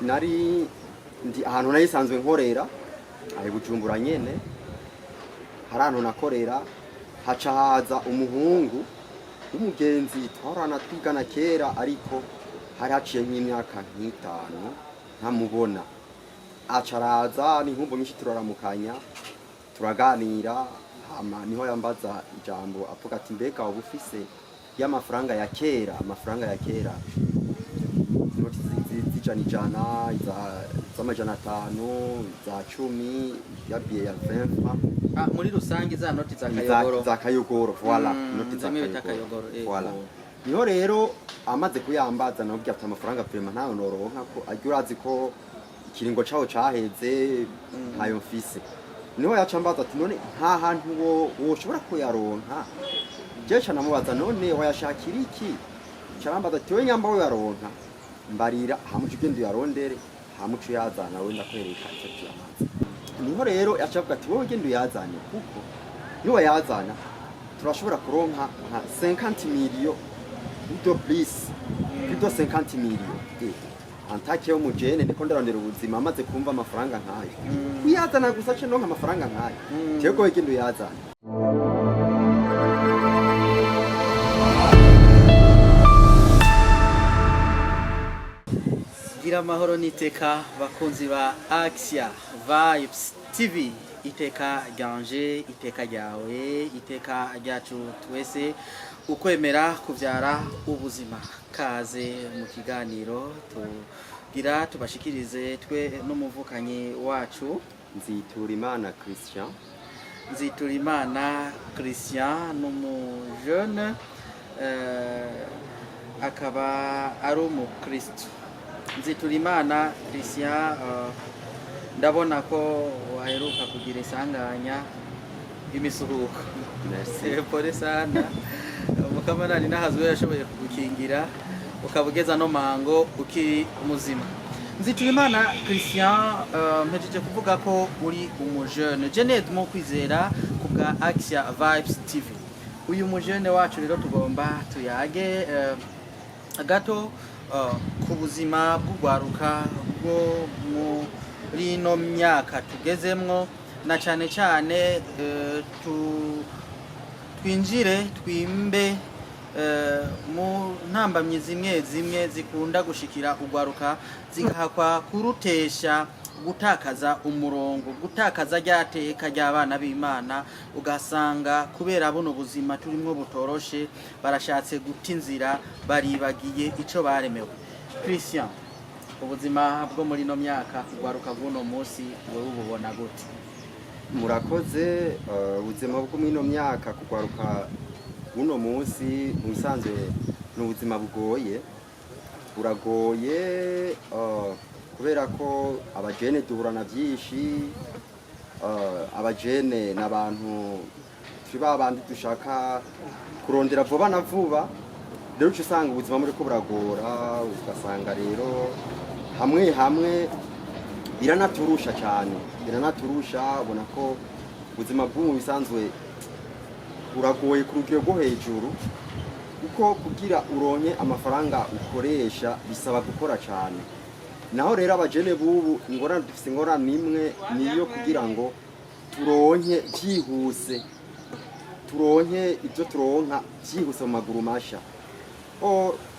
nari ndi ahantu nayisanzwe nkorera ahe Bujumbura nyene hari ahantu nakorera haca haza umuhungu w'umugenzi twarana twigana kera ariko hari haciye nk'imyaka nk'itanu ntamubona acaraza ni nkumbu nyinshi turaramukanya turaganira hama niho yambaza ijambo avuga ati mbega ubufise y'amafaranga ya kera amafaranga ya kera inoti zijana z'amajana 5 za 10 ya biye ya 20 muri rusange za noti za kayogoro voilà noti za kayogoro voilà niho rero amaze kuyambaza nabwo afite amafaranga prema ntayo noronka ko ajya urazi ko ikiringo caho caheze ntayo mfise niho yacambaza ati none nta hantu woshobora kuyaronka jecha namubaza none wayashakira iki carambaza ati we nyamba we yaronka mbarira hamucu ugende uyarondere hamucu yazana we ndakwereka icyo cyamaze niho rero yacavuga ati wowe ugende uyazane kuko niwe yazana turashobora kuronka nka 50 million uto please kito 50 million antake yo mujene ndiko ndarondera ubuzima amaze kumva amafaranga nkayo kuyazana gusa cyo ndonka amafaranga nkayo cyego wegende uyazana gira amahoro niteka bakunzi ba Axia Vibes TV iteka ryanje iteka ryawe iteka ryacu twese ukwemera kuvyara ubuzima kaze mu kiganiro tugira tubashikirize twe n'umuvukanye wacu Nziturimana Christian n'umujeune akaba ari umukristo Nziturimana Christian ndabona ko waheruka kugira isanganya imisuhuko merci pole sana mukamanani nahazwe yashoboye kugukingira ukabugeza no mango ukiri muzima Nziturimana Christian mpejeje kuvuga ko uri umujeune Jeanette mo kwizera kubwa Axia Vibes TV uyu mujeune wacu rero tugomba tuyage gato ku buzima bw'ugwaruka bwo muri no myaka tugezemwo na cyane cyane twinjire twimbe mu ntambamye zimwe zikunda gushikira ugwaruka zigahakwa kurutesha gutakaza umurongo gutakaza ryateka ry'abana b'Imana ugasanga kubera buno buzima turimo butoroshe barashatse guta inzira baribagiye ico baremewe Christian ubuzima bwo muri no myaka ugwaruka bw'uno munsi wowe ububona gute murakoze ubuzima bwo muri no myaka kugwaruka uno munsi musanzwe n'ubuzima bugoye buragoye kubera ko abajene duhurana byinshi abajene n'abantu tubabandi dushaka kurondera vuba na vuba rero usanga ubuzima muri ko buragora ugasanga rero hamwe biranaturusha cyane biranaturusha ubona ko ubuzima bw'umu bisanzwe buragoye ku rugero rwo hejuru kuko kugira uronke amafaranga ukoresha bisaba gukora cyane naho rero abajene bubu ingorane dufise ingorane imwe niyo kugira ngo turonke byihuse turonke ibyo turonka byihuse mu maguru masha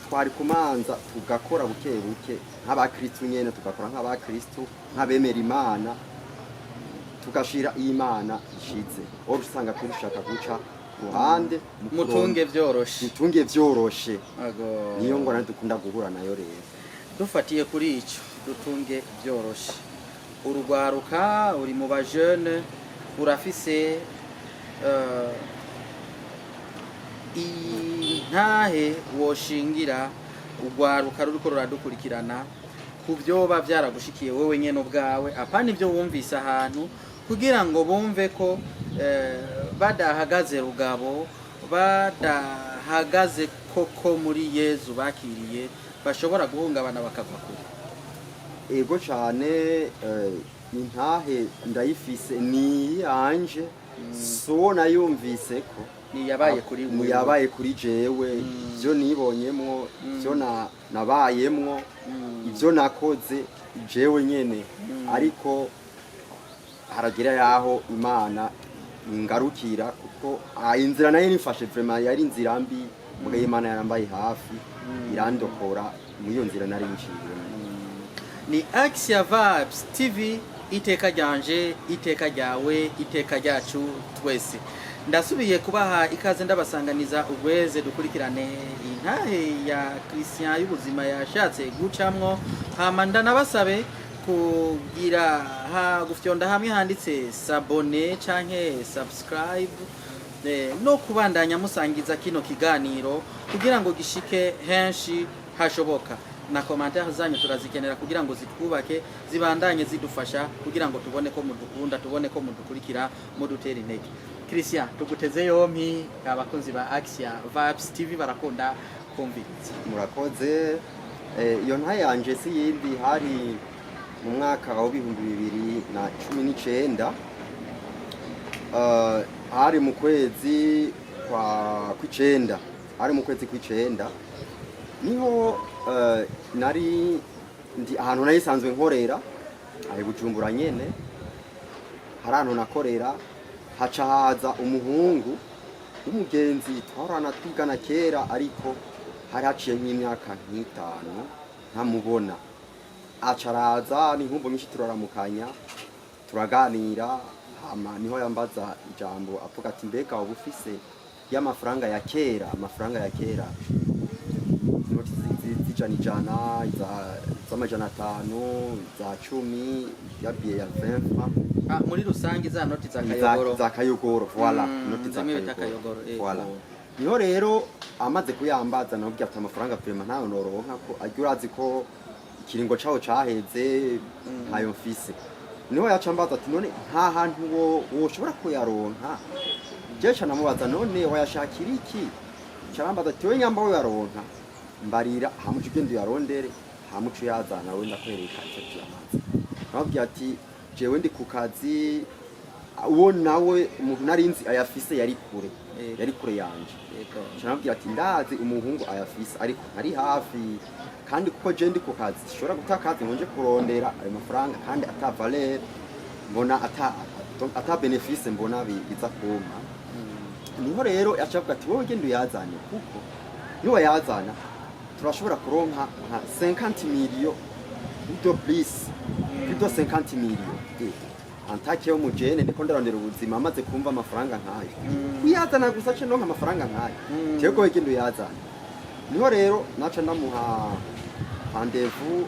twari kumanza tugakora buke buke nk'abakristo nyene tugakora nk'abakristo nk'abemera Imana tugashira Imana ishize usanga turishaka guca ruhande mutunge vyoroshe niyo ngorane dukunda guhura nayo rero dufatiye kuri ico dutunge byoroshe urugwaruka uri mu bajeune urafise intahe woshingira urwaruka ruriko ruradukurikirana kubyoba byaragushikiye wewe nyene ubwawe apana ivyo wumvise ahantu kugira ngo bumve ko badahagaze rugabo badahagaze koko muri Yezu bakiriye bashobora guhungabana bakava kure ego cyane intahe ndayifise ni yanje so nayumvise ko niyabaye kuri jewe ivyo nibonyemwo ivyo nabayemwo ivyo nakoze jewe nyene ariko haragira yaho Imana ingarukira kuko inzira nayo nifashe vraiment yari inzira mbi mugaye Imana yarambaye hafi irandokora mu iyo nzira nari nciye. Ni Axia Vibes TV, iteka ryanje, iteka ryawe, iteka ryacu twese. Ndasubiye kubaha ikaze ndabasanganiza ugweze dukurikirane intahe ya Christian y'ubuzima yashatse gucamwo, hama ndanabasabe kugira gufyonda hamwe handitse s'abonner canke subscribe no kubandanya musangiza kino kiganiro kugira ngo gishike henshi hashoboka, na commentaire zanyu turazikenera kugira ngo zitwubake zibandanye zidufasha kugira ngo tubone ko mudukunda, tubone ko mudukurikira, mudutera intege. Christian, tuguteze yompi abakunzi ba Axia Vibes TV barakunda kumviriza. Murakoze. Iyo ntahe yanje si yindi, hari mu mwaka wa 2019 hari mu kwezi kw'icenda, hari mu kwezi kw'icenda niho nari ndi ahantu nayisanzwe nkorera ari Bujumbura nyene, hari ahantu nakorera haca haza umuhungu w'umugenzi twarana twigana kera, ariko hari haciye nk'imyaka nk'itanu ntamubona. Acaraza ni nkumbo nyinshi turaramukanya turaganira, hama niho yambaza ijambo avuga ati mbega ubu ufise y'amafaranga ya kera, amafaranga ya kera inoti z'ijana z'amajana 5 za 10 ya biye ya 20 muri rusangi za noti za kayogoro voilà, noti za kayogoro voilà. Niho rero amaze kuyambaza nabwo ati amafaranga vraiment ntayo noronka ko ajya urazi ko ikiringo caho caheze ntayo mfise. Niho yacambaza ati none nta hantu woshobora kuyaronka. Jeje namubaza none wayashakira iki? Carambaza ati we nyamba yaronka mbarira hamucu gende yarondere hamucu yazana we ndakwereka icyo cyamaze. Nababwiye ati jewe ndi ku kazi, uwo nawe umuntu narinzi ayafise yari kure yanje. Nababwiye ati ndazi umuhungu ayafise ariko ari hafi, kandi kuko je ndi ku kazi shobora gutakaza ngonje kurondera ayo mafaranga kandi ata valeur mbona ata benefice mbona biza kuma. Niho rero yacavuga ati wowe gende uyazane, kuko niwe yazana turashobora kuronka nka 50 million plutôt plus 50 million. Antake yo mujene ndiko ndarondera ubuzima amaze kumva amafaranga nkayo kuyazana gusa cyo nonka amafaranga nkayo cyego we gende uyazana. Niho rero naca ndamuha rendez-vous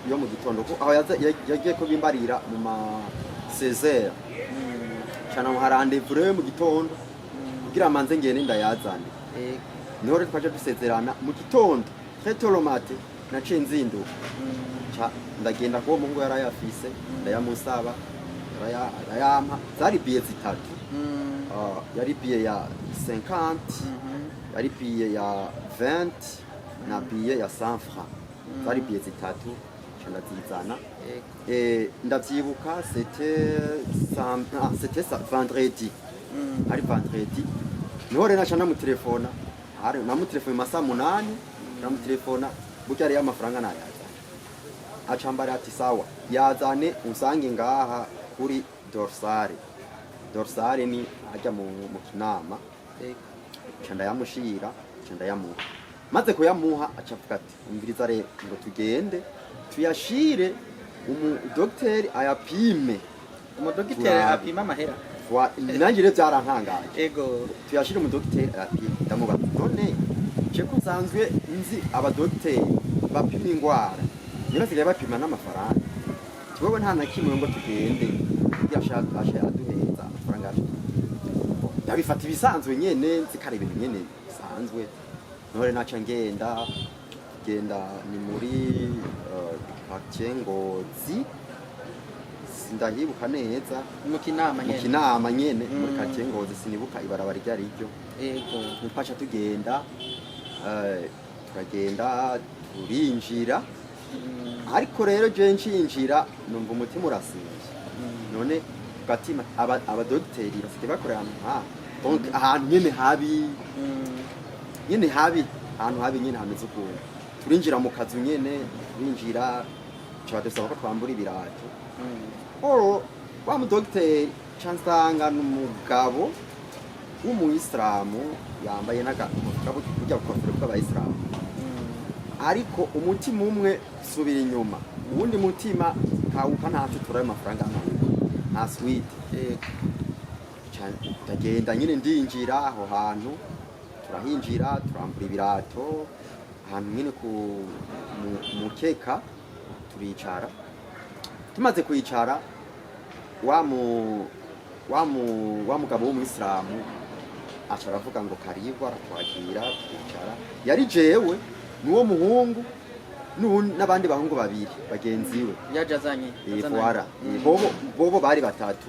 yo mu gitondo ko aho yagiye ko bimbarira mu ma 16h cyana mu rendez-vous rero mu gitondo kugira manze ngene ndayazane. Niho rero twaje dusezerana mu gitondo tretolomate naciye nzinduka ndagenda ko mungu yarayafise ndayamusaba arayampa. Zari biye zitatu, yari biye ya 50, yari biye ya 20 na biye ya 100 francs. Zari biye zitatu ndazizana. Ndavyibuka c'était vendredi, ari vendredi. Niho rero naca namutelefona, hari namutelefona masa 8 namutelefona burya ari amafaranga nayaza. Acambara ati sawa yazane usange ngaha kuri dorsale ni ajya mu kinama. Canda yamushira canda yamuha, maze kuyamuha acavuga ati umviriza rero ngo tugende tuyashire docteur ayapime. Docteur apima amahera nanjye byarantangaje. Ego tuyashire docteur ayapime. Ndamubaza none je ko nsanzwe nzi aba docteur bapima ingwara nibasigaye bapima n'amafaranga, twebwe nta na kimwe ngo tugende yashaka aduheza amafaranga yacu. Ndabifata ibisanzwe nyene nzikara ibintu nyene bisanzwe. None naca ngenda ni muri Kacengozi, sindahibuka neza mu kinama nyene muri Kacengozi, sinibuka ibarabara ryari ryo. Mpaca tugenda turagenda turinjira, ariko rero je nshinjira numva umutima urasinze. None gatima abadogiteri bafite bakorera donc ahantu nyene habi ahantu habi nyene hameze ukuntu. Turinjira mu kazu nyene turinjira dusaba ko twambura ibirato oro wa mudogiteri cansanga n'umugabo w'umuyisilamu yambaye n'agakabu kujya gukofera bw'abayisilamu ariko umutima umwe subira inyuma uwundi mutima kawuka ntacyo turayo amafaranga nta swite ndagenda nyine ndinjira aho hantu turahinjira turambura ibirato ahantu nyine ku mukeka turicara tumaze kwicara wa mugabo w'umuyisilamu aca aravuga ngo karibu aratwakira twicara yari jewe n'uwo muhungu n'abandi bahungu babiri bagenzi we yaje azanye voilà bobo bari batatu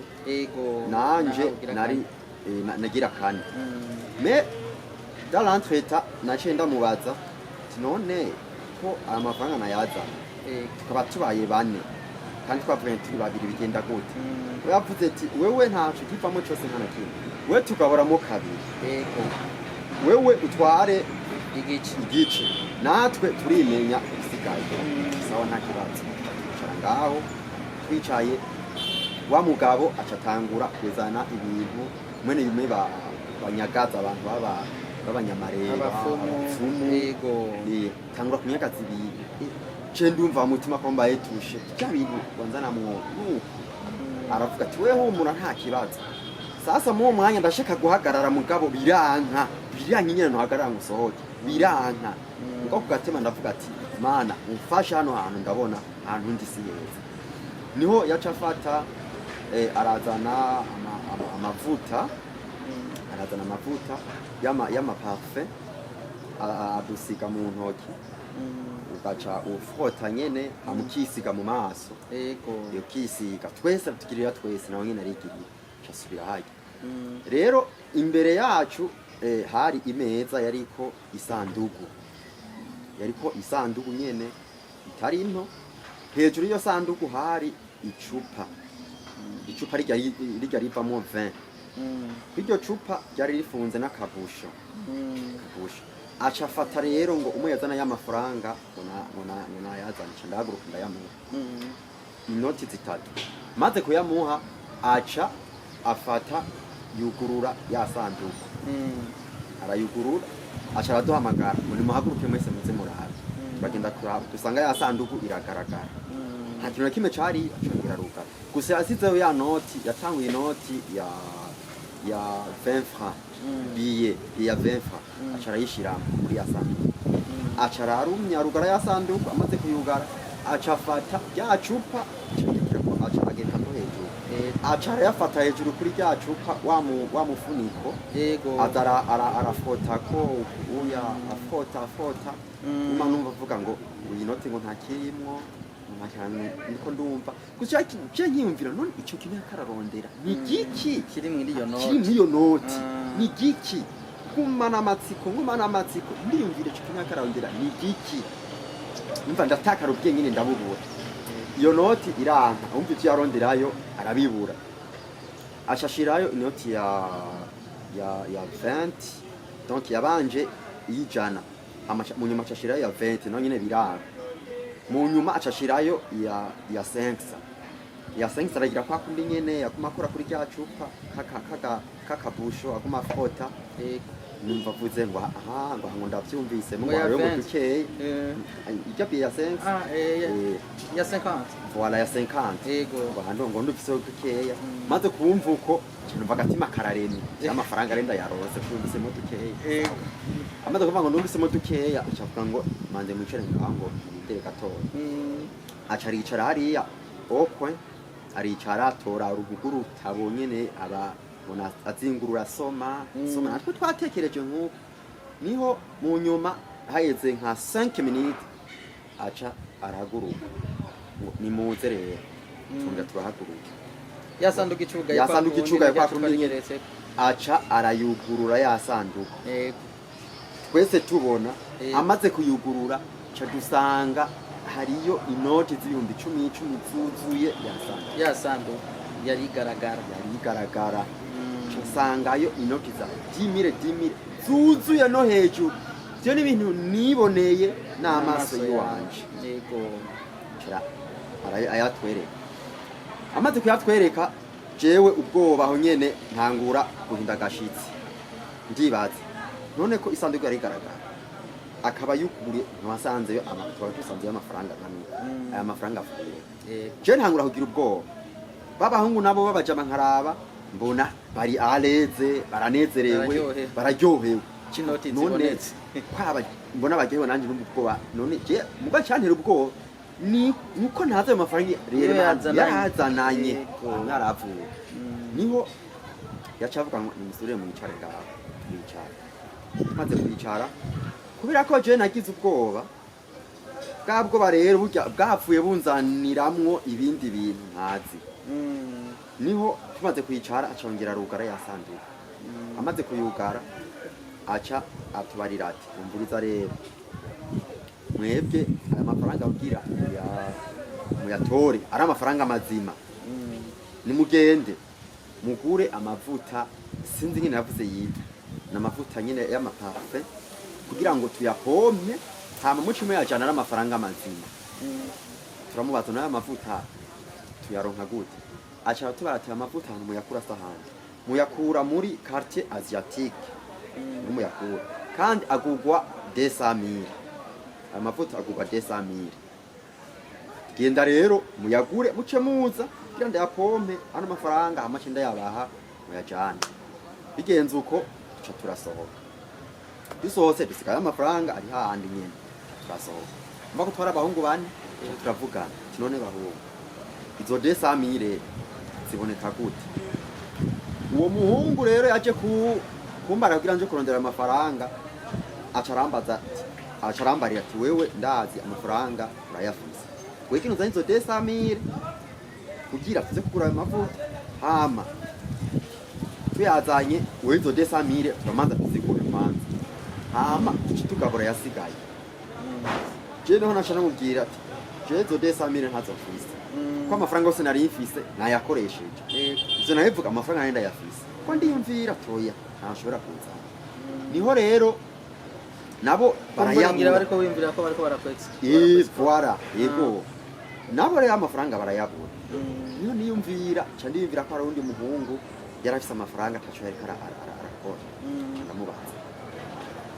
nanje nari nagira kane mais dans l'entretien naciye ndamubaza none ko amafaranga nayazana tukaba tubaye bane kandi twavuye turi babiri bigenda gute yavuze ati wewe ntaco kivamo cyose nta na kimwe we tugaboramo kabiri wewe utware igice natwe turimenya isigaye sawa nta kibazo twicara ngaho twicaye wa mugabo acatangura kuzana ibintu mwene yume banyagaza abantu b'abanyamareba abapfumu tangura kunyagaza ibintu ce ndumva mutima ko mbaye tushe bya bintu wanzana mwo aravuga ati weho umuntu nta kibazo sasa mu mwanya ndashaka guhagarara mugabo biranka nyine ntuhagarara ngo usohoke biranka ngo kugatema ndavuga ati mana umfashe hano hantu ndabona ahantu ndi si heza niho yaca afata arazana amavuta y'ama parfum adusiga mu ntoki ugaca ufota nyene amukisiga mu maso iyo kisiga twese tugirira twese nawe nyine arigiriye casubira haje rero imbere yacu hari imeza yariko isandugu nyene itari nto hejuru iyo sandugu hari icupa rijya rivamo 20 iryo cupa ryari rifunze n'akabusho aca afata rero ngo umwe yazana y'amafaranga ngo yazana ndahaguruka ndayamuha inoti 3 maze kuyamuha aca afata yugurura ya sanduku arayugurura aca araduhamagara ngo nimuhaguruke mwese muze murara bagenda kuraba dusanga ya sanduku iragaragara nta kintu na kimwe cari acongera ruga gusa yasizeho ya noti yatanguye inoti ya 20 francs billet ya 20 francs aca arayishira muri ya sanduku aca ararumya rugara ya sanduku amaze kuyugara aca afata ya cupa aca agenda ko hejuru aca arayafata hejuru kuri ya cupa wa mufuniko azara arafota ko uya afota numva avuga ngo iyi noti ngo ntakirimwo niko ndumva gusa nkiyumvira none icyo kintu yakararondera ni giki kiri muri iyo noti ni giki ngumana amatsiko ndiyumvira icyo kintu yakararondera ni giki umva ndatakara ubwenge nyine ndabubura iyo noti iranka umva icyo yaronderayo arabibura ashashirayo inoti ya 20 donc yabanje ijana mu nyuma ashashirayo ya 20 no nyine biranga mu nyuma acashirayo ya 5 ya 5 aragira kwa kundi nyene yakumakora kuri rya cupa kakabusho akuma fota numva vuze ngo ngo ndavyumvise mu rwego rw'ukeye ijya ya 5 ya 50 voilà ya 50 yego ngo ndufise ukeye maze kumva uko numva gatima karareni y'amafaranga arenda yarose kumvise mu dukeye amaze kuvuga ngo ndumvise mu dukeye acavuga ngo manje mwicare ngaho ndere gatoya aca aricara hariya okwe aricara atora uruguguru tabonyene abona azingurura soma natwe twatekereje nk'uko niho mu nyuma haheze nka 5 minutes aca arahaguruka ni muze rero tunga turahaguruka yasanduka icuga kwa kumenyeretse aca arayugurura yasanduka twese tubona amaze kuyugurura cha dusanga hariyo inoti z'ibihumbi 10 zuzuye yasanduka yari garagara usangayo inoti za 10,000 zuzuye no hejuru byo ni ibintu niboneye n'amaso yiwanje yego ayatwereka. Amaze kuyatwereka jewe ubwoba aho nyene ntangura guhinda gashitsi ndibaza none ko isanduku yari igaragara akaba yukuriye ntiwasanzeyo amakuru tusanzeyo amafaranga nkamwe aya mafaranga avuye je ntangura kugira ubwoba babahungu nabo babajama nkaraba mbona bari aleze baranezerewe bararyohewe kinoti zibonetse kwaba mbona bagiyeho nanje n'ubwoba none je muga cyantera ubwoba ni nuko ntazo ayo mafaranga rero yazananye mwaravuye niho yacavuga ngo nimusubire mu icare ngaho bicara maze kwicara kubera ko je nagize ubwoba bwabwo rero burya bwapfuye bunzaniramwo ibindi bintu ntazi niho tumaze kwicara acongera rugara yasanduka amaze kuyugara aca atubarira ati umvuriza rero mwebwe aya mafaranga ugira muyatore ari amafaranga mazima nimugende mugure amavuta sinzi nyine yavuze yitwa n'amavuta nyine y'amaparfum kugira ngo tuyapompe hama mucimo yajana n'amafaranga mazima turamubaza nayo amavuta tuyaronka gute acha tubarati amavuta hano muyakura sahandi muyakura muri quartier asiatique muyakura kandi agugwa 200,000 amavuta agugwa 200,000 genda rero muyagure muce muza kugira ndayapompe ano mafaranga amace ndayabaha muyajana bigenze uko tuca turasohoka dusohotse dusigaye amafaranga ari hahandi nyene turasohoka mbako twara abahungu bane turavugana none bahungu izo 200,000 ziboneka gute uwo muhungu rero yaje kumbara kugira nje kurondera amafaranga acarambarira ati wewe ndazi amafaranga urayafise wewe kino zanizo 200,000 kugira tuze kugura ayo mavuta hama tuyazanye wewe izo 200,000 turamanza kuzigura imanza hama tugabura yasigaye je naho nashana mubwira ati je izo 200,000 ntazofise ko amafaranga yose nari mfise nayakoresheje ivyo nabivuga amafaranga nari ndayafise ko ndiyumvira toya ntashobora kuza niho rero nabo barayabura bariko bimvira ko bariko barakwetsa voilà yego nabo rero amafaranga barayabura niyo niyumvira ca ndiyumvira ko ari undi muhungu yarafise amafaranga ataco yariko arakora ndamubaza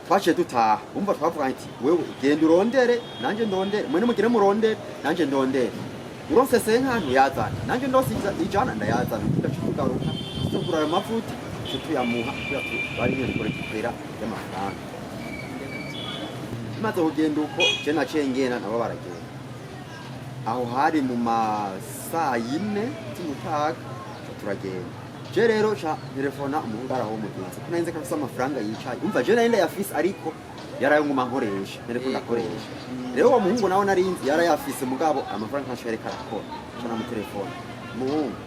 twaciye dutaha umva twavuga ati wewe genda urondere nanje ndondere mwene mugire murondere nanje ndondere uronse senkantu yazana nanje ndosiza ijana ndayazana ndacugaruka tugura ayo mavuta tuyamuha kugira bari nyine kore kipera y'amafaranga maze kugenda uko je naciye ngena nabo baragenda aho hari mu masaa 4 z'umutaga turagenda je rero cha telefona umuhungara ho mugenzi ko narinze kafisa amafaranga yicaye umva je narinda yafise ariko yarayo nguma nkoresha nereko ndakoresha rero uwo muhungu nawe narinzi yarayafise mugabo amafaranga ntashwereka arakora cyana mu telefone muhungu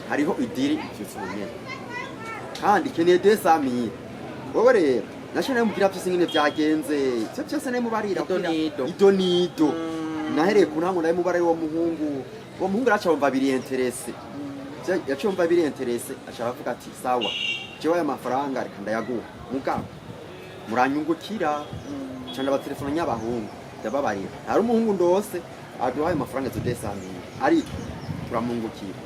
hariho idiri cyusunye kandi keneye 200,000 wowe rero nashana mubwira byose nyine byagenze cyo cyose nayo mubarira idonido nahereye ku ntango nayo mubarira uwo muhungu aracha bumva biri interesse yacumva biri interesse ashaka avuga ati sawa jewe aya mafaranga reka ndayaguha mugabo muranyungukira cyane ba telefone nyabahungu ndababarira hari umuhungu ndose aduhaye amafaranga zo 200,000 ariko turamungukira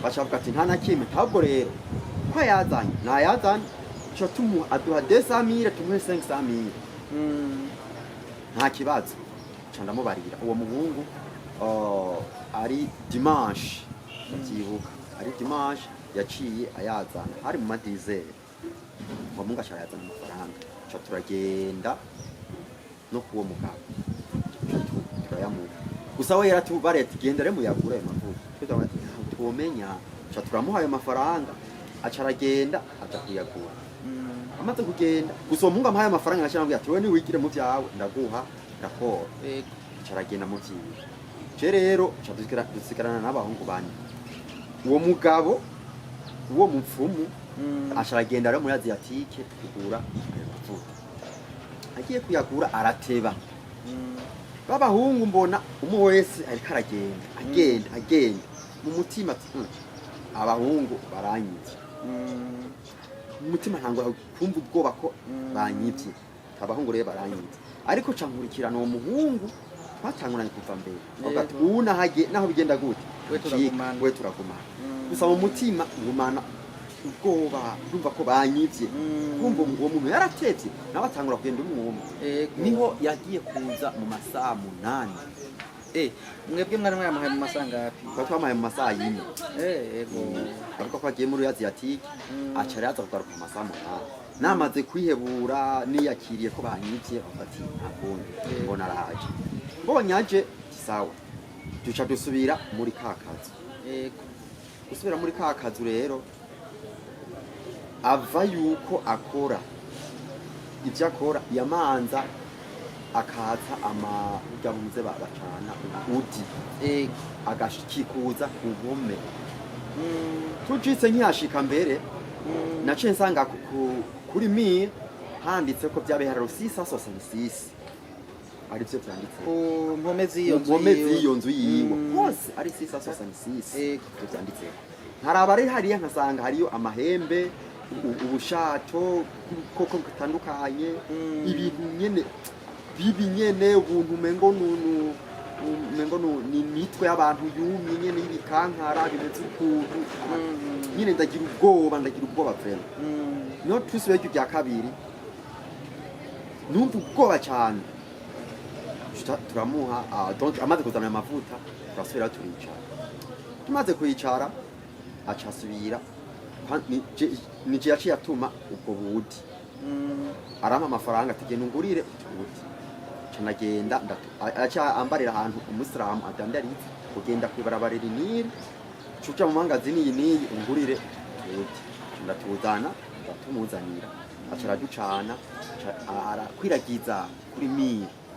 bashavuga ati nta nakimwe ntabwo rero ko yazanye nayazanye cyo tumu aduha 200,000 tumuhe 500,000 nta kibazo cyane ndamubarira uwo muhungu ari dimanche byibuka ari dimanche yaciye ayazana hari mu madizere ngo munga cyayazana amafaranga cyo turagenda no kuwo mugabo turayamu gusa we yaratubare ati genda remo yagura ayo mavuta twomenya cyo turamuhaye amafaranga acaragenda atakuyagura amaze kugenda gusa munga amahaye amafaranga ashaka ati we ni wigire mu byawe ndaguha rakoro acaragenda mu byiwe je rero cyo dusigarana n'abahungu bane uwo mugabo uwo mupfumu asharagenda rero muri Asiatique kugura ayo mavuta agiye kuyagura arateba babahungu mbona umwe wese ariko agenda mu mutima abahungu baranyitse mu mutima ntango kumva ubwoba ko banyitse abahungu rero baranyitse ariko cankurikirana uwo muhungu twatanguranye kuva mbere avuga ati ubu naho bigenda gute we turagumana gusa mu mutima ngumana ubwoba ndumva ko banyivye kumva uwo muntu yaratevye nawe atangura kugenda umwuma niho yagiye kuza mu masaha 8 mwebwe mwari mwamuhaye mu masaha ngapi twamaye mu masaha yine yego ariko ko agiye muri Asiatique aca araza kugaruka mu masaha 8 namaze kwihebura niyakiriye ko banyivye bafati ntakundi mbona araje mbonye aje sawa duca dusubira muri kakazu yego gusubira muri kakazu rero ava yuko akora ibyo akora yamanza akaza amagamze babacana udi agashikikuza ku nkome tujitse nkiyashika mbere nace nsanga kuri mi handitse ko byabehararo 666 ari byo byanditse ku mpome z'iyo nzu yiwe hose ari 666 byo byanditse ntarabare hariya nkasanga hariyo amahembe ubushato koko bitandukanye ibintu nyene bibi nyene ubuntu mengo ni mitwe y'abantu yumye nyene y'ibikankara bimeze ukuntu nyene ndagira ubwoba vrema no tusibe cyo bya kabiri numva ubwoba cyane turamuha donc amaze kuzana amavuta turasubira turicara tumaze kuyicara acasubira nije yaciye atuma ubwo budi arama amafaranga atigenda ungurire ubuti canagenda acha ambarira ahantu umusiramu adandariza kugenda kwibarabara riniri cuca mu mangazini yini ungurire ubuti ndatuzana ndatumuzanira acara ducana ara kwiragiza kuri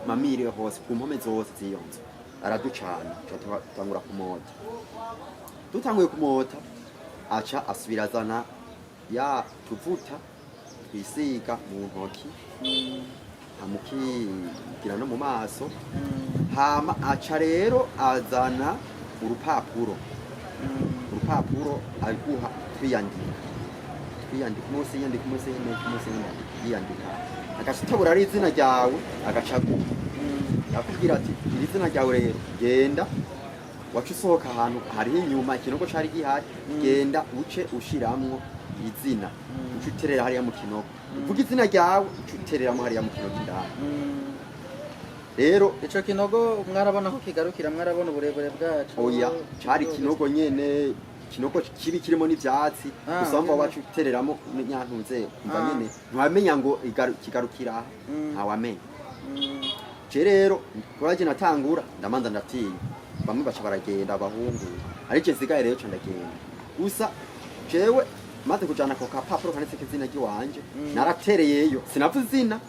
mamire hose ku mpome zose ziyonze araducana tutangura kumota dutanguye kumota aca asubirazana ya tuvuta twisiga mu ntoki amukigira no mu maso hama aca rero azana urupapuro aguha twiyandika munsi yandika agashitobura ari izina ryawe agacagu yakubwira ati iri zina ryawe rero genda wacu usohoka ahantu hariho inyuma ikinogo cari gihari genda uce ushiramwo izina uce uterera hariya mu kinogo uvuga izina ryawe uce utereramo hariya mu kinogo indani rero ico kinogo mwarabona ko kigarukira mwarabona uburebure bwacu oya cari kinogo nyene kinogo kibi kirimo n'ivyatsi usamba wacu utereramo nyantuze umva nyene ntiwamenya ngo kigarukira ntawamenya rero kuraje natangura ndamanza ndatinya bamwe baca baragenda abahungu ariko nsigaye rero cyo ndagenda gusa jewe maze kujana ko kapapuro kanetse kizina giwanje naratereyeyo sinavuze izina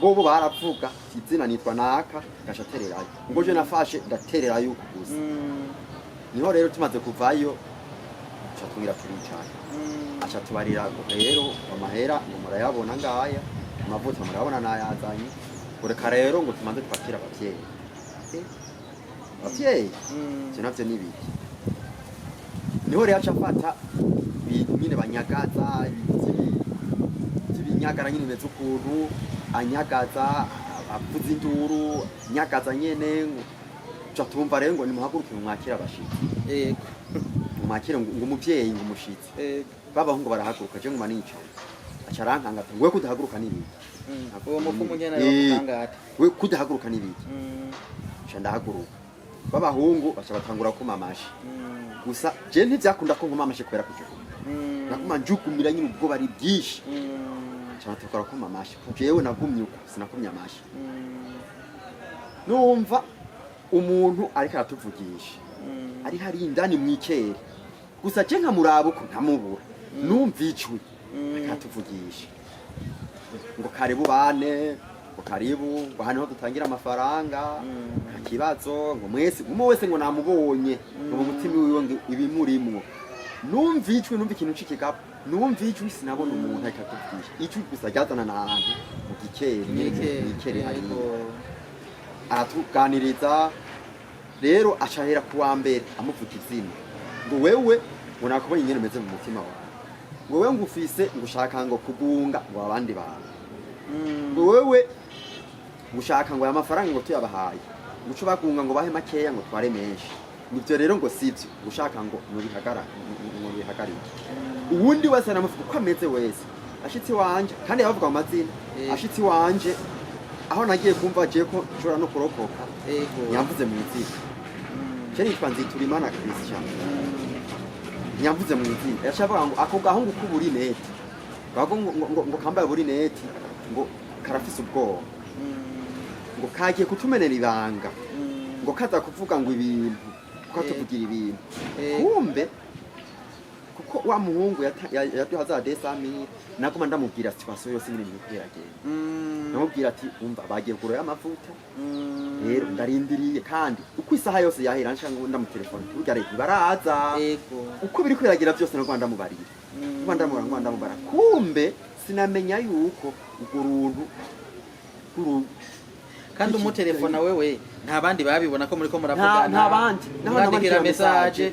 bobo baravuga izina nitwa naka gashatererayo ngo je nafashe ndatererayo gusa niho rero tumaze kuvayo cyatumira turicana acha tubarira rero amahera ngo murayabona ngaya amavuta murabona nayazanye ureka rero ngo tumanze twakira abavyeyi abavyeyi navyo nibiki niho rero aca afata ibintu nyine banyagaza ibinyagara nyine bimeze ukuntu anyagaza avuza induru nyagaza nyene uca tumva rero ngo nimuhaguruke mwakira abashitsi yego mwakire ngo umuvyeyi ngo umushitsi babahungu barahaguruka je nguma nicaye aca arankanga ati we kudahaguruka nibiki uwo mufumu nyene yakangata we kudahaguruka nibiki aca ndahaguruka babahungu baca batangura kumamashi gusa je ntivyakunda ko nkumamashe kubera kujuka nakuma njugumira nyine ubwo bari byishi cyane tukora kumamashi jewe nagumye uko sinakumye amashi numva umuntu ariko aratuvugisha ari hari indani mwikere gusa je nkamuraba uko ntamubura numva icwi akatuvugisha ngo karibu bane ngo karibu ngo hano dutangira amafaranga kibazo ngo mwese umwe wese ngo namubonye ngo mu mutima wiwe ngo ibimurimwo numva icwi numva ikintu cikigabo numva icwi sinabona umuntu akatuvugisha icwi gusa ryazana nahantu mu gikere harimo aratuganiriza rero acahera kuwa mbere amuvuga izina ngo wewe ngo nakubonye nyene umeze mu mutima wawe wewe ngo ufise ngo ushaka ngo kugunga ngo abandi bantu ngo wewe gushaka ngo aya mafaranga ngo tuyabahaye muco bagunga ngo bahe makeya ngo tware menshi nivyo rero ngo sivyo ushaka ngo bihagarike uwundi wese namuvuga uko ameze wese ashitsi wanje kandi yavuga mu mazina ashitsi wanje aho nagiye kumva je ko nshobora no kurokoka nyamvuze mu izina je nitwa Nziturimana Christian nyamvuze mu izina yacavuga ngo ako gahungu k'uburi neti bago ngo kambaye buri neti ngo karafise ubwoba ngo kagiye kutumenera ibanga ngo kaza kuvuga ngo ibintu ukatuvugira ibintu kumbe kuko wa muhungu yaduha za desami naguma ndamubwira situation yose nyine nikugerageza namubwira ati umva bagiye kuro y'amavuta rero ndarindiriye kandi uko isaha yose yahera nshango ndamutelefone urya rero baraza uko biri kwiragira byose no Rwanda mubarira Rwanda mubara kumbe sinamenya yuko uruntu kandi umutelefona wewe nta bandi babibona ko muri ko muravugana nta bandi nandikira message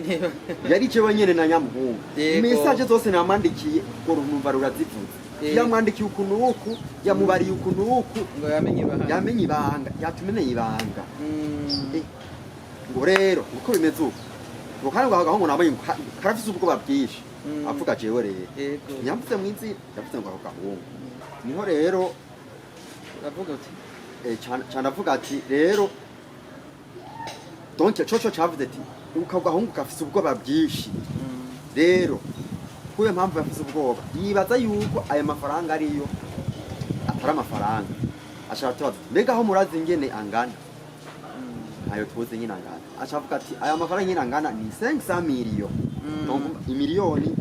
yari jewe nyene na nyamuhungu message zose namandikiye ko rumva rurazivuze yamwandikiye ukunuku yamubariye ukunuku ngo yamenye ibanga yatumeneye ibanga ngo rero uko bimeze uko ngo kandi ngo ahubwo namenye karafise ubwoba bwinshi avuga jewe rero nyamvuze mwizi yavuze ngo aho gahungu niho rero uravuga uti cyane avuga ati rero donc coco cavuze ati ukagahungu kafise ubwoba bwinshi rero kuyo mpamvu yafise ubwoba yibaza yuko aya mafaranga ariyo atari amafaranga ashaka tubaza mbega aho murazi ingene angana ayo tuzi nyine angana achavuga ati aya mafaranga nyine angana ni 500 million donc imiliyoni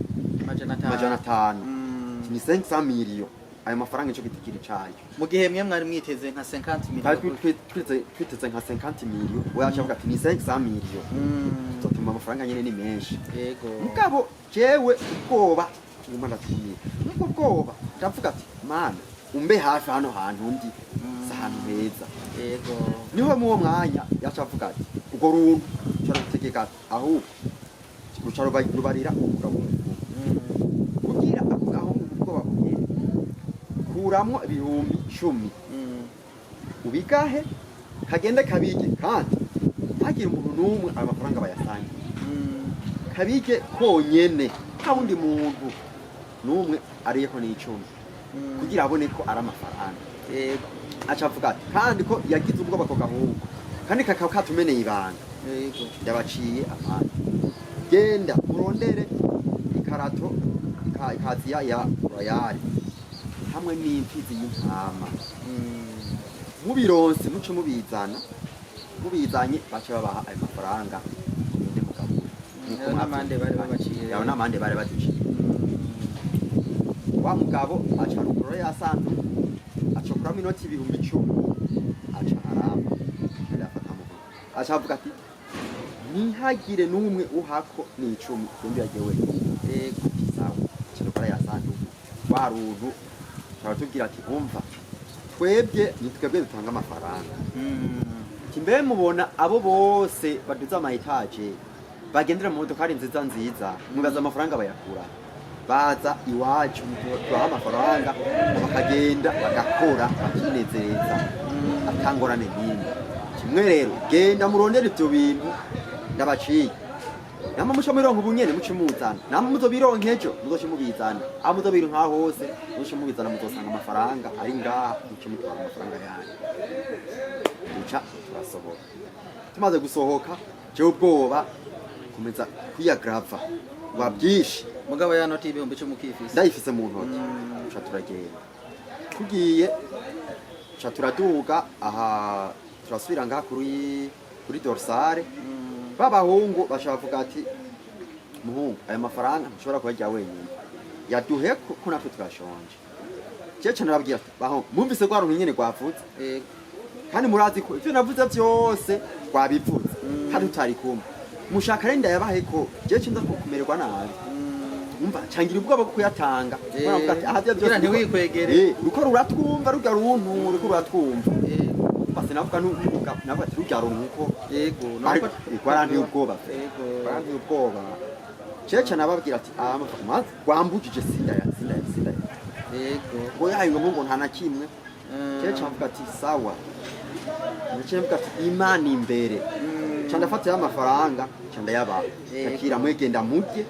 majana 5 ni 500 million aya mafaranga cyo gitikiri cayo mu gihe mwe mwari mwiteze nka 50 million twiteze nka 50 million we achavuga ati ni 500 million totuma amafaranga nyine ni menshi yego mugabo jewe ubwoba nguma ndatumira nuko ubwoba ndavuga ati mana umbe hafi hano hantu ndi sahantu heza yego niho mu mwanya yacavuga ati ugo runtu cyarategeka aho rucaro bayirubarira umugabo kugira aho ubwoba kugira kuramwo ibihumbi 10 ubigahe kagende kabige kandi hagira umuntu numwe amafaranga bayasange kabige konyene nta wundi muntu numwe ariyeko n'icumi kugira abone ko ari amafaranga yego acavuga ati kandi ko yagize ubwoba ko gahungu kandi kakaba katumeneye ibanga yego yabaciye amana genda murondere ikarato ikaziya ya royal hamwe n'imfizi y'intama mubironse muce mubizanye bace babaha ayo mafaranga ende mugabura n'amande bari babaciye yawe n'amande bari baduciye wa mugabo aca ruguru ya santu acokura minoti 10,000 aca aramba ndafata mu aca avuga ati ntihagire numwe uhako ni 10 kumbi yagewe sawa cyokora ya santu waruntu cyatubwira ati umva twebwe nitwebwe dutanga amafaranga kimbe mubona abo bose baduza ama etage bagendera mu modoka nziza mwibaza amafaranga bayakura baza iwacu tubaha amafaranga bakagenda bagakora bakinezereza atangorane nini kimwe rero genda murondera ibyo bintu ndabaciye nama muco mirongo bunyene mucimuzana nama muzobironke ejo muzoshimubizana amuzobiri nka hose muzoshimubizana muzosanga amafaranga ari ngaha mucimutwara amafaranga yanyu uca turasohoka tumaze gusohoka je ubwoba kumeza kwiyagrava wabyinshi mugabo ya noti ibihumbi 10 kifise ndayifise mu ntoki uca turagenda tugiye uca turaduga aha turasubira ngaha kuri dorsale babahungu bashavuga ati muhungu aya mafaranga nshobora kuyajya wenyine yaduhe ko natwe twashonje cece narabwira bahungu mumvise kwa runtu nyene gwavutse kandi murazi ko ivyo navuze byose gwabivuze kandi utari kumwe mushaka renda yabahe ko cece ndakumererwa nabi umva cangira ubwoba bwo kuyatanga baravuga ati aha byose ntiwikwegere uko ruratwumva rujya runtu uko ruratwumva basi navuga nuvuga navuga ati rujya runtu uko yego ariko ikwaranti ubwoba ikwaranti ubwoba cece nababwira ati amazi gwambujije sinda yego ngo yayo ngo nta na kimwe cece avuga ati sawa naciye mvuga ati imana imbere ca ndafata y'amafaranga ca ndayabaha akira mwegenda murye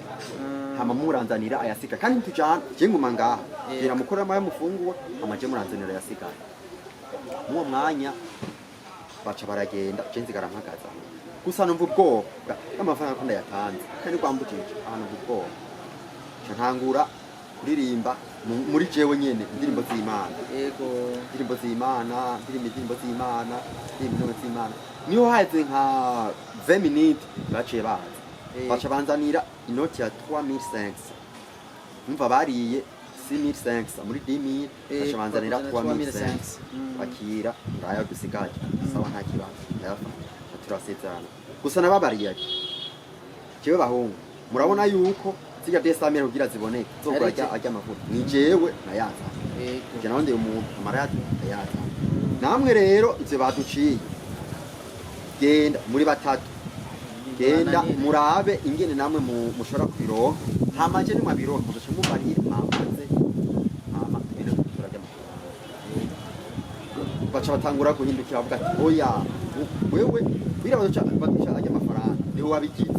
hama muranzanira ayasiga kandi ntujana je nguma ngaha gira mukora amaye mufunguwe hama je muranzanira ayasiga muwo mwanya baca baragenda je nzigara mpagaza gusa numva ubwoba amafaranga ko ndayatanze kandi kwambukije ahantu ubwoba ca ntangura kuririmba muri jewe nyene indirimbo z'Imana yego indirimbo z'Imana indirimbo z'Imana indirimbo z'Imana niho haze nka 20 minutes baciye baza baca banzanira inoti ya 3500 numva bariye 6500 muri 10000 baca banzanira 3500 bakira ndaya gusigaje sawa nta kibazo ndayafata turasezerana gusa nababariye jewe bahungu murabona yuko zirya desamere kugira ziboneke zokora ajya amavuta ni jewe nayaza je nawe ndi umuntu amaradi nayaza namwe rero ivyo baduciye genda muri batatu genda murabe ingene namwe mushobora kubironka hama je nimwe bironka muzoca mubarire mwamaze hama twene turajya baca batangura guhindukira bavuga ati oya wewe bira baduca ajya amafaranga niho wabigize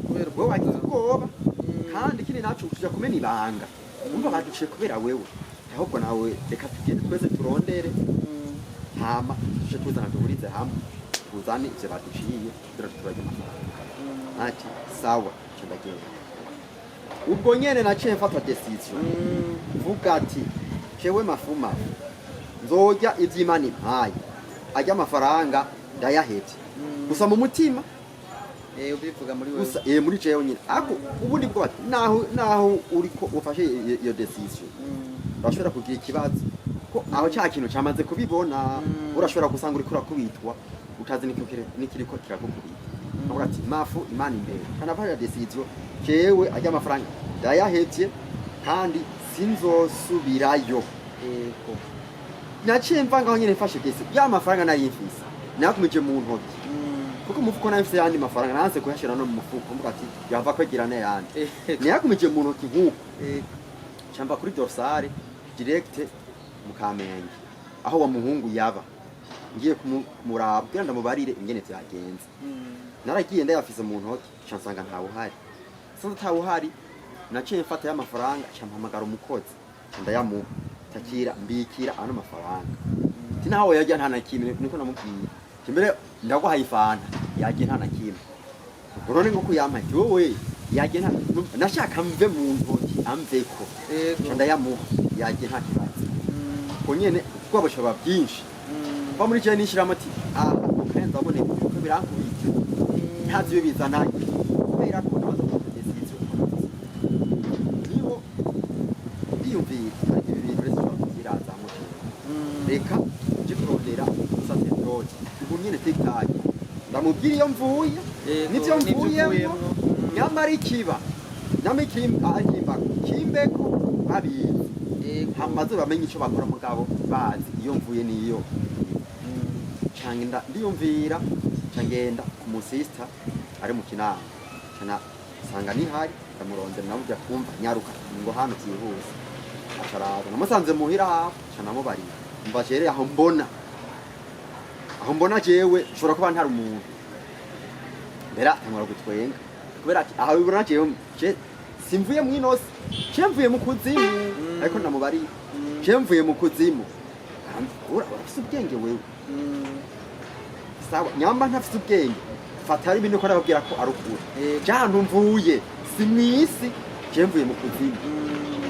kubera wewe wagize ubwoba kandi kini nacu tuja kumena ibanga umva baduciye kubera wewe ahubwo nawe reka tugende twese turondere hama tuje tuzana duhurize hamwe tuzane ivyo baduciye turajya amafaranga ati sawa ndagenda ubwo nyene naciye mfata decision vuga ati jewe mafuma nzojya ivy'Imana impaye ajya amafaranga ndayahetse gusa mu mutima ubivuga muri wewe gusa muri jewe nyine ako ubundi bwo ati naho uriko ufashe iyo decision urashobora kugira ikibazo ko aho cya kintu cyamaze kubibona urashobora gusanga uriko urakubitwa utazi nikiriko kirakukubita avuga ati mafu Imana imbere kana baya decision jewe ajya amafaranga ndayahetse kandi sinzosubirayo yego naciye mvanga aho nyine mfashe decision ya mafaranga nariyifise nakumije mu ntoki kuko umufuko nafise yandi mafaranga nanse kuyashira no mu mufuko mvuga ati yava kwegirana yandi niyakumije mu ntoki nkuko cyamba kuri dorsale direct mu Kamenge aho wa muhungu yaba ngiye kumuraba kugira ndamubarire ingene vyagenze naragiye ndayafise mu ntoki cansanga ntawe uhari sanze ntawe uhari naciye mfata y'amafaranga campamagara umukozi ndayamuha takira mbikira ano mafaranga tinaho yajya nta nakimwe niko namubwiye mbere ndaguhaye ifanta yagiye nta nakimwe urone ngo kuyampa wowe yagiye nta nashaka mve mu ntoki amveko ndayamuha yagiye nta kibazo ko nyene kwabo shaba byinshi ba muri je nishiramo ati ukenza abone ko birankubita ntazi yo bizana kubera ko nazo decision niho biyumvira ibi bintu rero biraza mu reka je kurondera sacerdote ubu nyene tiktak ndamubwira iyo mvuye nivyo mvuyemo nyamara ikiba akimba kimbeko babizi hamaze bamenye ico bakora mugabo bazi iyo mvuye niyo cangenda ndiyumvira cangenda ku musista ari mu kinama cana sanga ni hari ndamurondera namujya kumva nyaruka ngo hano byihuse acaraza namusanze muhira cana mubari umva cere aho mbona jewe nshobora kuba ntari umuntu mbera ntamara gutwenga kubera ati aho bibona jewe simvuye mu inosi mvuye mu kuzimu ariko namubari mvuye mu kuzimu urafise ubwenge wewe sawa nyamba ntafise ubwenge fata ari ibintu ko arababwira ko arukura jantu mvuye si mwisi mvuye mu kuzimu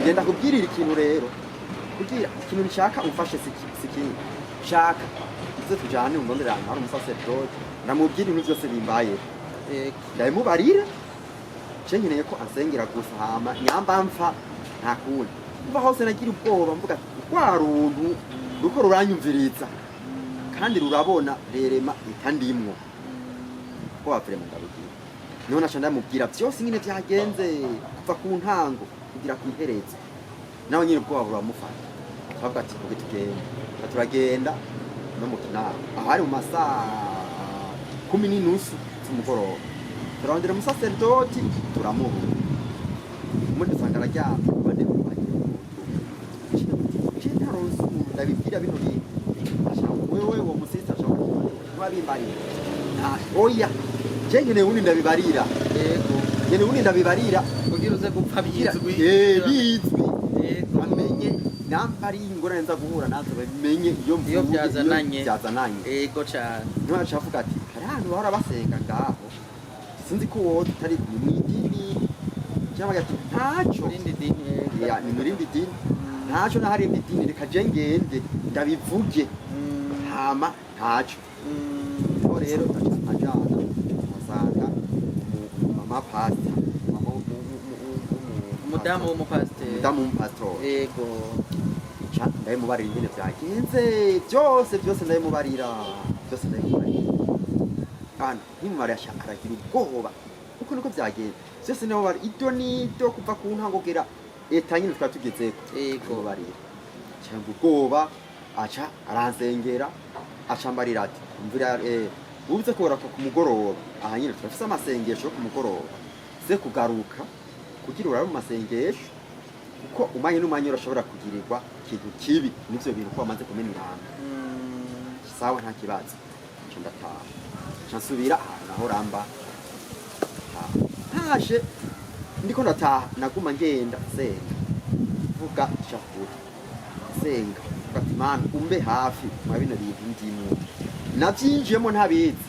ngenda kubwirira ikintu rero kugira ikintu nshaka umfashe sikini shaka izo tujane undondera hari umusacerdote namubwira ibintu byose bimbaye ndabimubarira nkeneye ko asengera gusa hama nyamba mfa nta kundi mva hose nagira ubwoba mvuga kwa runtu ruko ruranyumviriza kandi rurabona rerema itandimwo ko bavurema ndabubwira niho naca ndamubwira byose nyine byagenze kuva ku ntango kugira ku iherezo nawe nyine ubwoba buramufata twavuga ati kuge tugenda turagenda no mu kinama aho ari mu masaha 10:30 z'umugoroba turondera umusacerdote turamuha muri dusanga araryamye bane bagiye ndabibwira bino bintu wewe wo musista ashaka ntibabimbarira oya je nyene wundi ndabibarira yego nyene wundi ndabibarira kugira uze gupfa bizwi bizwi yego bamenye namba ari ingorane nza guhura nazo bamenye iyo iyo byazananye yego cyane ntiwaca avuga ati hari ahantu bahora basenga ngaho sinzi ko wowe tutari mwidini cyangwa ati ntaco irindi dini ni murindi dini ntaco nahari indi dini reka je ngende ndabivuge hama ntaco ko rero ajana asanga mama pasta umudamu w'umupasiteri yego ndabimubarira ingene byagenze byose ndabimubarira kandi ntimumarira aragira ubwoba uko niko byagenze byose ndabibara ibyo nibyo kuva ku ntango kugera leta nyine twari tugezeko yego barira cyangwa ubwoba aca aransengera aca mbarira ati mvira ubuze kugaruka ku mugoroba aha nyine turafise amasengesho yo ku mugoroba ze kugaruka kugira urabe mu masengesho kuko umanye n'umanye urashobora kugirirwa ikintu kibi n'ivyo bintu ko bamaze kumena iranga sawa nta kibazo cyo ndataha nsubira naho ramba ntaje ndiko ndataha naguma ngenda senga vuga shakuri senga Imana umbe hafi mwa bino bintu ndimwe navyinjiyemo ntabizi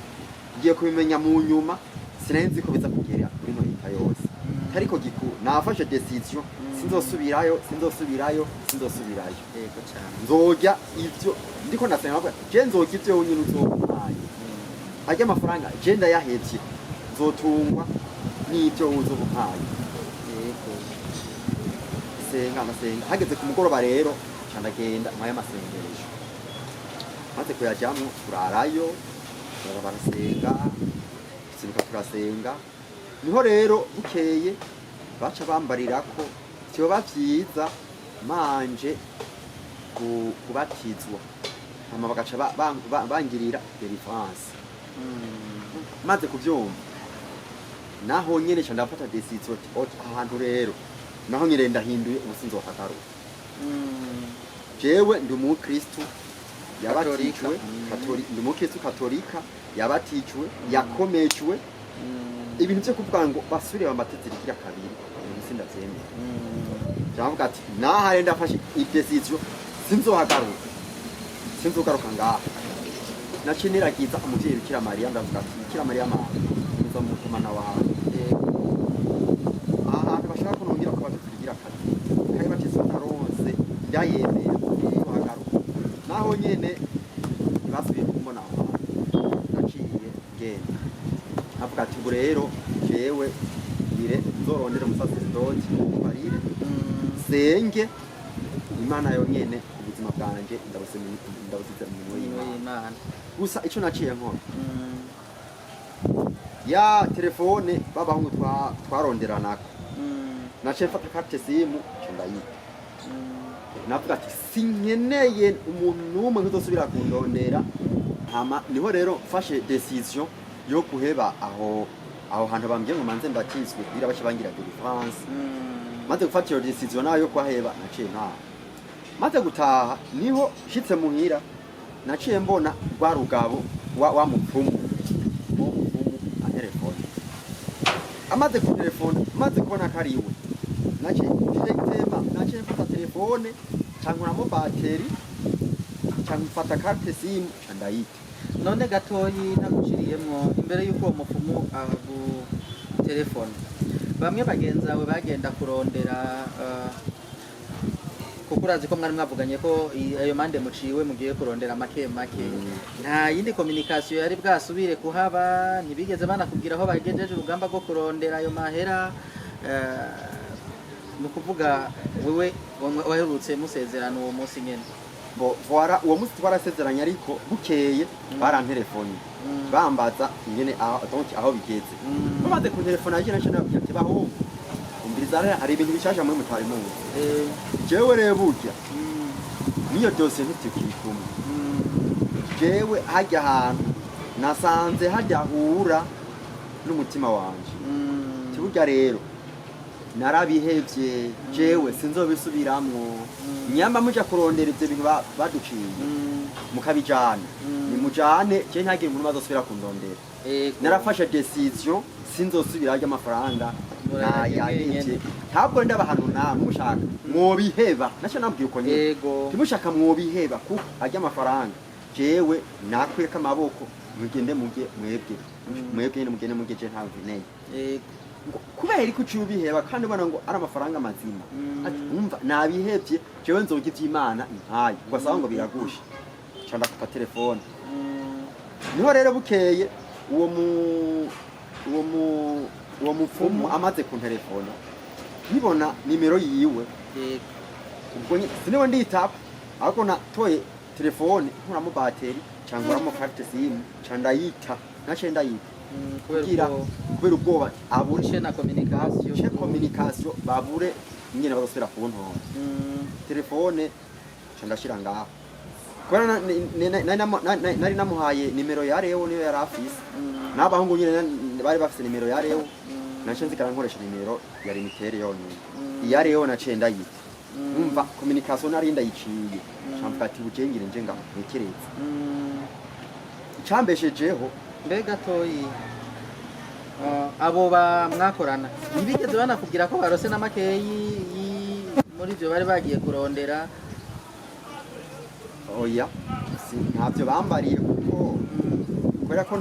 ngiye kubimenya mu nyuma sinenzi ko biza kugera kuri no leta yose ariko gikuru nafashe decision sinzosubirayo yego cyane nzojya ivyo ndiko ndasenga ko je nzojya ivyo nyine uzompaye ajya amafaranga je ndayahevye nzotungwa n'ivyo uzompaye yego senga hageze ku mugoroba rero ndagenda mwaya masengesho maze kuyajyamo turarayo barasenga sinuka turasenga niho rero bukeye baca bambarira ko cyo bavyiza manje kubatizwa hama bagaca bangirira deliverance maze kuvyumva naho nyene ca ndafata decision ahantu rero naho nyene ndahinduye ubusinzo wakagaruka jewe ndi umukristu yabatijwe ndi umukristu katolika yabatijwe yakomejwe ibintu byo kuvuga ngo basubire bamateterikira kabiri ibintu sindavyemera ndavuga ati nahare ndafashe idecision sinzogaruka ngaha naciniragiza umuvyeyi Bikira Mariya ndavuga ati Bikira Mariya mama nza mu kumana wawe ahantu bashaka kunongera ko bateterikira kabiri kandi batizwa naronse ndayemera naho nyene basubiye kumbona aho naciye genda avuga ati ubu rero jewe ngire nzorondera umusaserdoti barire senge Imana yo nyene ubuzima bwanje ndabusize mu minwe y'Imana gusa ico naciye nkora ya telefone babahungu twaronderanako naciye mfata carte simu cyo ndayita navuga ati sinkeneye umuntu n'umwe uzosubira kundondera hama niho rero mfashe decision yo kuheba aho hantu bambwiye ngo manze mbatizwe kugira bace bangira deliverance maze gufata iyo decision nayo yo kwaheba naciye ntaha maze gutaha niho shitse muhira naciye mbona rwa rugabo wa mupfumu telefone amaze ku telefone maze kubona ko ari iwe naciye mfata telefone cankuramo bateri canfata carte simu ndayita none gatoyi naguciriyemwo imbere y'uko uwo mupfumu agu telefone bamwe bagenzawe bagenda kurondera kuko urazi ko mwari mwavuganye ko ayo mande muciwe mugiye kurondera make nta yindi communication yari bwasubire kuhaba ntibigeze banakubwira aho bagejeje urugamba rwo kurondera ayo mahera nukuvuga wewe waherutse musezerano uwo munsi nyene bo voila uwo munsi twarasezeranye ariko bukeye barantelefoni bambaza ingene aho bigeze bamaze ku telefone yaje naje nabyo baho umbiriza hari ibintu bishasha muri mutari mu jewe rero burya niyo dose ntitukirikumwe jewe hajya ahantu nasanze hajya hura n'umutima wanje kiburya rero narabihevye jewe sinzobisubiramwo nyamba muja kurondera ivyo bintu baduciye mukabijana nimujane je ntagire umuntu bazosubira kundondera narafashe decision sinzosubira ajya amafaranga nayahevye ntabwo ndaba ahantu namwe mushaka mwobiheba naco nabwiye uko nyene timushaka mwobiheba kuko ajya amafaranga jewe nakweka amaboko mugende mujye mwebwe nyene mugende mujye je nta vineye kubera ko cyubiheba kandi ubona ngo ari amafaranga mazima umva nabihevye jewe nzoga ivy'Imana impaye ugasaba ngo biragusha canda ku telefone niho rero bukeye uwo mupfumu amaze ku telefone nibona nimero yiwe ubwo siniwe nditapa ahubwo natoye telefone nkuramo bateri cyangwa nkuramo carte sim candayita nace ndayita kubera ubwoba abure na communication babure nyine bazosubira kuntora telefone candashira ngaho kubera nari namuhaye nimero ya Leo niyo yari afise n'abahungu nyine bari bafise nimero ya Leo nace nzikara nkoresha nimero ya limitere yonyine iya Leo nace ndayita numva communication nari ndayiciye camvuga ati bujengire nje ngaho ntekereza icambeshejeho mbega toyi abo mwakorana ntibigeze banakubwira ko barose n'amakeyi muri ibyo bari bagiye kurondera oya ntabyo bambariye kuko kubera ko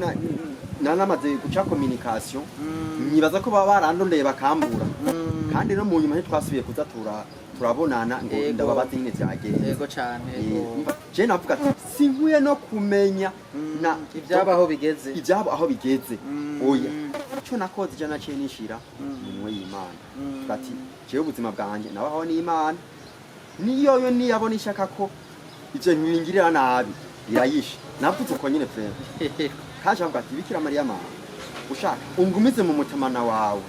nanamaze guca communication nyibaza ko baba barandondeye bakambura kandi no mu nyuma ntitwasubiye kuza turabonana ngo ndababaze nyine byagenze yego cyane je navuga ati sinkwiye no kumenya ibyabo aho bigeze oya icyo nakoze je naciye nishira mu y'Imana ati jewe ubuzima bwanje nabaho n'Imana niyo niyabona ishaka ko ivyo ntibingirira nabi irayisha navuze uko nyine frere kaje avuga ati Bikira Mariya mama ushaka ungumize mu mutamana wawe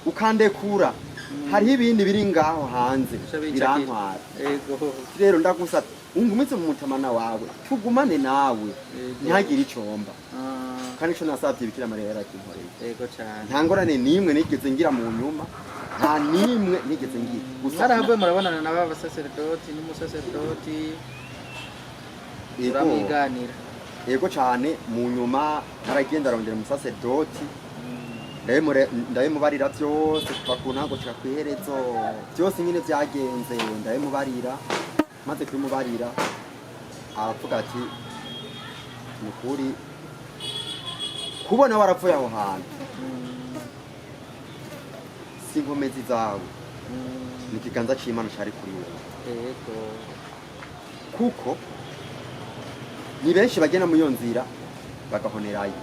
ukandekura hariho ibindi biri ngaho hanze birantwara rero ndagusaba ungumize mu mutamana wawe tugumane nawe ntihagire icomba kandi ico nasabye Bikira Mariya yarakinkoreye yego cyane nta ngorane nimwe nigeze ngira mu nyuma nta nimwe nigeze ngira gusa haravuye murabonana na baba sacerdoti n'umusacerdoti uramwiganira yego cyane mu nyuma naragenda arondera umusacerdoti ndabimubarira byose kuva ku ntango gushika kw'iherezo byose nyine byagenze ndabimubarira maze kubimubarira aravuga ati ni ukuri kubona waravuye aho hantu si inkomezi zawe ni ikiganza c'Imana cari kuri wewe kuko ni benshi bagenda mu iyo nzira bagahonerayo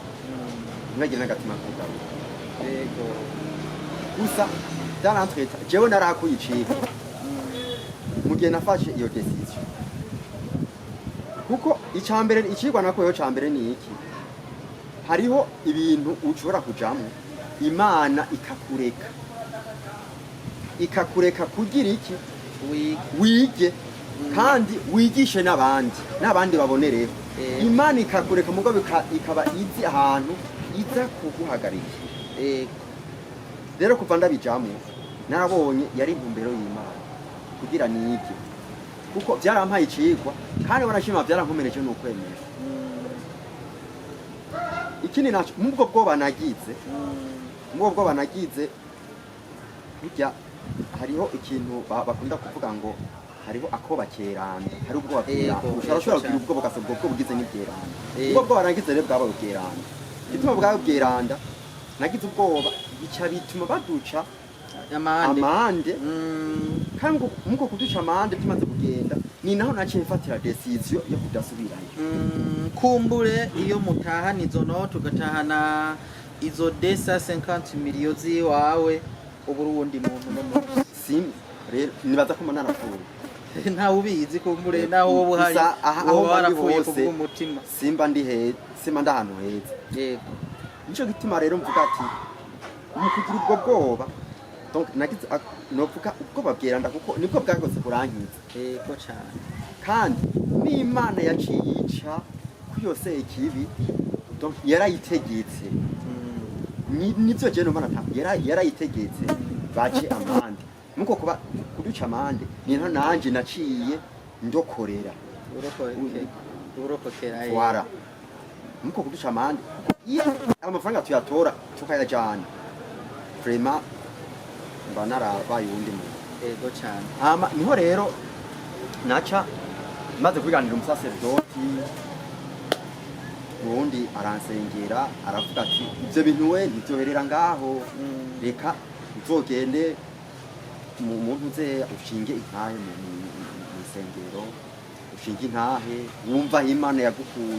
ntibagire n'agatima k'ubwabo gusa byarantreta jewe narakuye iciko mu gihe nafashe iyo decision kuko icambere icigwa nakoyeho cambere ni iki hariho ibintu ushobora kujamwo Imana ikakureka kugira iki wige kandi wigishe n'abandi babonereho Imana ikakureka mugabo ikaba izi ahantu iza kuguhagarika rero kuva ndabijamwo narabonye yari intumbero y'Imana kugira nige kuko byarampaye icigwa kandi barashima byarankomereje n'ukwemera ikindi naco mubwo bwoba nagize burya hariho ikintu bakunda kuvuga ngo hariho akoba keranda hari ubwoba bw'iranda ushobora kugira ubwoba ugasabwa ubwo bugize n'ibyeranda ubwo bwoba nagize rero bwaba bw'iranda bituma bwaba bw'iranda nagize ubwoba bica bituma baduca amande kandi muko kuduca amande tumaze kugenda ni naho naciye mfatira decision yo kudasubirayo kumbure iyo mutahana izo note ugatahana izo 250 million ziwawe uburundi muntu no munsi sim rero nibaza ko mana nafuye nta ubizi kumbure naho wowe hari aho barafuye kubw'umutima simba ndahantu heza yego nico gituma rero mvuga ati mu kugira ubwo bwoba donc nagize novuga ubwoba bweranda kuko nibwo bwagose kurankiza yego cyane kandi n'Imana yaciye yica kuyose ikibi donc yarayitegetse nivyo je no mana yarayitegetse bace amande nuko kuba kuduca amande niho nanje naciye ndokorera urokokera wara nuko kuduca amande iyo amafaranga tuyatora tukayajana vraiment mba narabaye uwundi muntu yego cyane niho rero naca maze kubiganira umusaserdoti ubundi aransengera aravuga ati ibyo bintu we ntibyoherera ngaho reka uzogende mu muntu uze ushinge intahe mu isengero ushinge intahe wumva aho Imana yagukuye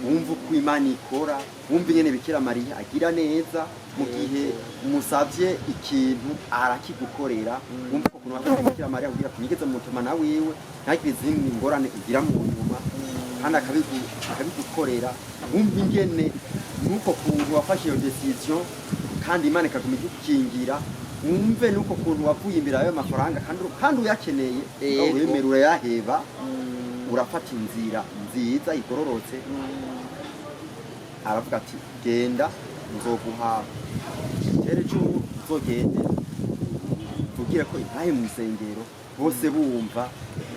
wumva uko Imana ikora wumva ingene Bikira Mariya agira neza mu gihe umusavye ikintu arakigukorera wumva uko kuntu wafata Bikira Mariya kugira kunyigeze mu mutima na wiwe ntakiri izindi ngorane ugira mu nyuma kandi akabigukorera wumva ingene nuko kuntu wafashe iyo decision kandi Imana ikaguma igukingira wumve nuko kuntu wavuye imbere ayo mafaranga kandi uyakeneye wemera urayaheba urafata inzira nziza igororotse aravuga ati genda nzoguha tere cyo uzogende tugire ko intahe mu isengero bose bumva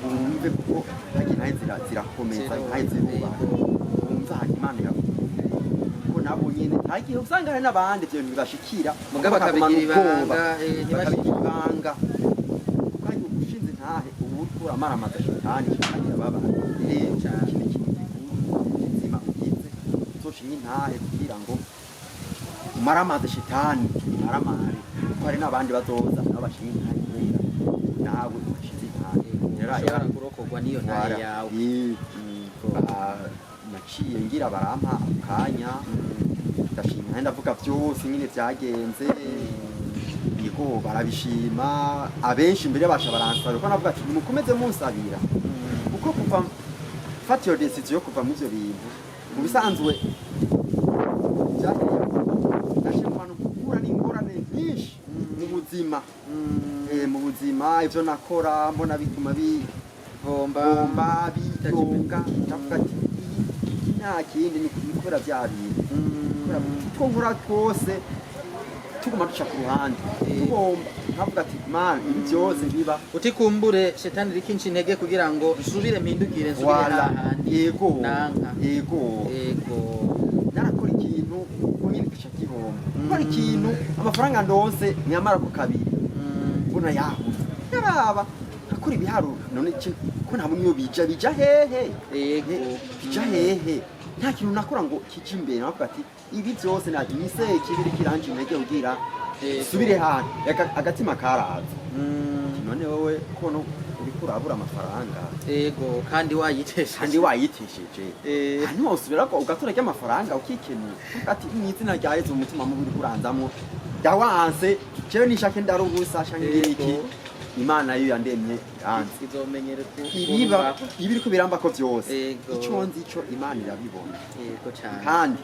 bumve kuko intahe zirakomeza intahe ziruba bumva hari Imana ko nabo nyene ntagiye usanga hari n'abandi byo bibashikira mugabo akabigira ibanga kandi ushinze ntahe ubu uramara amadashitani kandi baba cyane kinzima ugize uzoshinga intahe kugira ngo umara amadashitani aramare ko hari n'abandi bazoza n'abashinga intahe kubera nawe ushinze intahe yarashobora kurokogwa niyo ntahe yawe naciye ngira barampa akanya ndashima ndavuga byose nyine byagenze yego barabishima abenshi mbere basha baransaba ko navuga ati mukomeze munsabira kuko kuva fata iyo decision yo kuva mu byo bintu mu bisanzwe ndashimana gukura n'ingorane nyinshi mu buzima ivyo nakora mbona bituma bihomba bitonga ndavuga ati nta kindi ni kubera bya bintu two nkora twose tuguma duca ku ruhande tugomba nkavuga ati man ibi byose biba utikumbure shetani rikinshi intege kugira ngo nsubire mpindukire nsubire hahandi yego nanka yego narakora ikintu nyine gica gihomba gukora ikintu amafaranga ndonse nyamara ku kabiri mbona yahuze yaraba akora ibiharuro none ko ntabwo niyo bija hehe bija hehe nta kintu nakora ngo kije imbere navuga ati ibi byose nati niseye kibiri kiranje intege ugira subire hano agatima karaza none wowe ko no uri kurabura amafaranga kandi wayitesheje hanyuma usubira ko ugatora ry'amafaranga ukikeneye ati mwizina rya Yesu umutima mubi uri kuranzamo dawanse jewe nishake ndarubusa shangira iki Imana yo yandemye hanze izomenyere ibiri ko biramba ko byose ico nzi ico Imana irabibona yego cyane kandi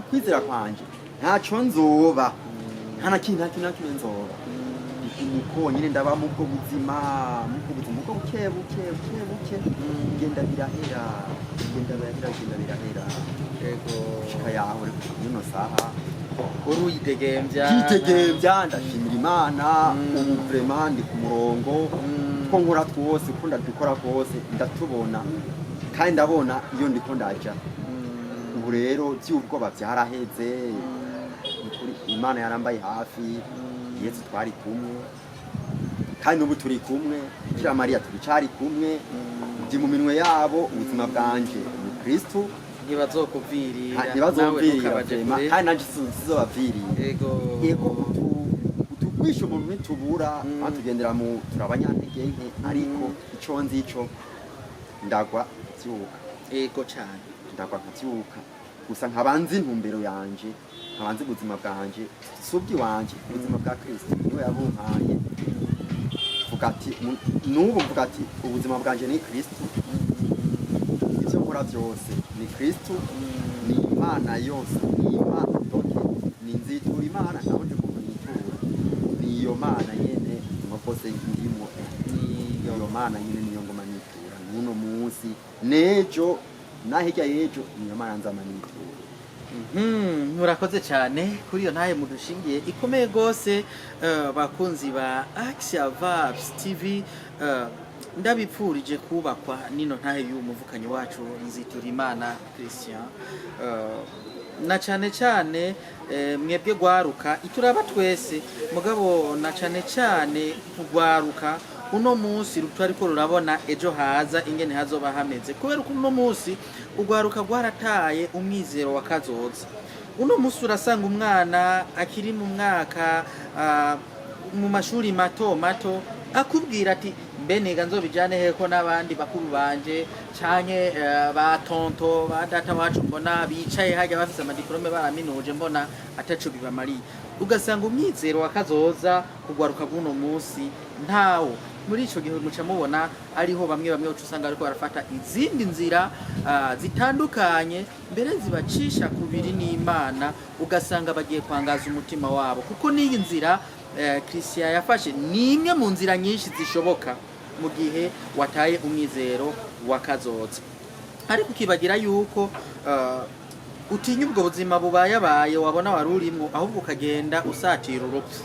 kwizera kwanje ntaco nzoba nta kintu nzoba niko nyine ndaba mu bwo buzima bwo buke genda birahera yego shika yawe nino saha uruyidegembya ndashimira Imana ubu vraiment ndi ku murongo ko nkora twose ukunda dukora kose ndatubona kandi ndabona iyo ndiko ndaja ubu rero by'ubwoba byaraheze Imana yarambaye hafi Yesu twari kumwe kandi ubu turi kumwe Bikira Mariya turicari kumwe ndi mu minwe yabo ubuzima bwanje ni Kristo ntibazokubvirira kandi nanje sizobaviriye yego utugwisha umuntu nitubura batugendera mu turabanyantege nke ariko ico nzi ico ndagwa vyuka yego cyane ndagwa nkavyuka gusa nkabanze intumbero yanje nkabanze ubuzima bwanje subyi wanje ubuzima bwa Kristo niwe yabumpaye vuga ati nubu mvuga ati ubuzima bwanje ni Kristo ivyo nkora byose ni Kristo ni Imana yose ni Imana doke ni nzitura Imana ntabwo umuntu yitura ni iyo Mana nyene mukose ndimo niyo Mana nyene niyo ngoma nitura nuno munsi nejo nahijya yejo niyo Mana nzama nitura murakoze cyane kuri iyo ntaye mudushingiye ikomeye rwose. Bakunzi ba Action Vibes TV, ndabipfurije kubakwa nino ntahe y'umuvukanyi wacu Nziturimana Christian, na cyane cyane mwebwe gwaruka ituraba twese mugabo, na cyane cyane kugwaruka uno munsi ariko rurabona ejo haza ingene hazoba hameze, kubera ko uno munsi ugwaruka gwarataye umwizero wa kazoza. Uno munsi urasanga umwana akiri mu mwaka mu mashuri mato mato akubwira ati mbe niga nzobijane heko n'abandi bakuru banje canke ba tonto ba data wacu mbona bicaye hajya bafise amadiplome baraminuje mbona ataco bibamariye. Ugasanga umwizero wa kazoza kugwaruka bw'uno munsi ntawo. Muri ico gihe muca mubona ariho bamwe usanga ariko barafata izindi nzira zitandukanye, mbere zibacisha kubiri n'Imana, ugasanga bagiye kwangaza umutima wabo, kuko n'iyi nzira Christian yafashe ni imwe mu nzira nyinshi zishoboka mu gihe wataye umwizero wa kazoza. Ariko ukibagira yuko utinya ubwo buzima bubayabaye wabona warurimwo, ahubwo ukagenda usatira urupfu.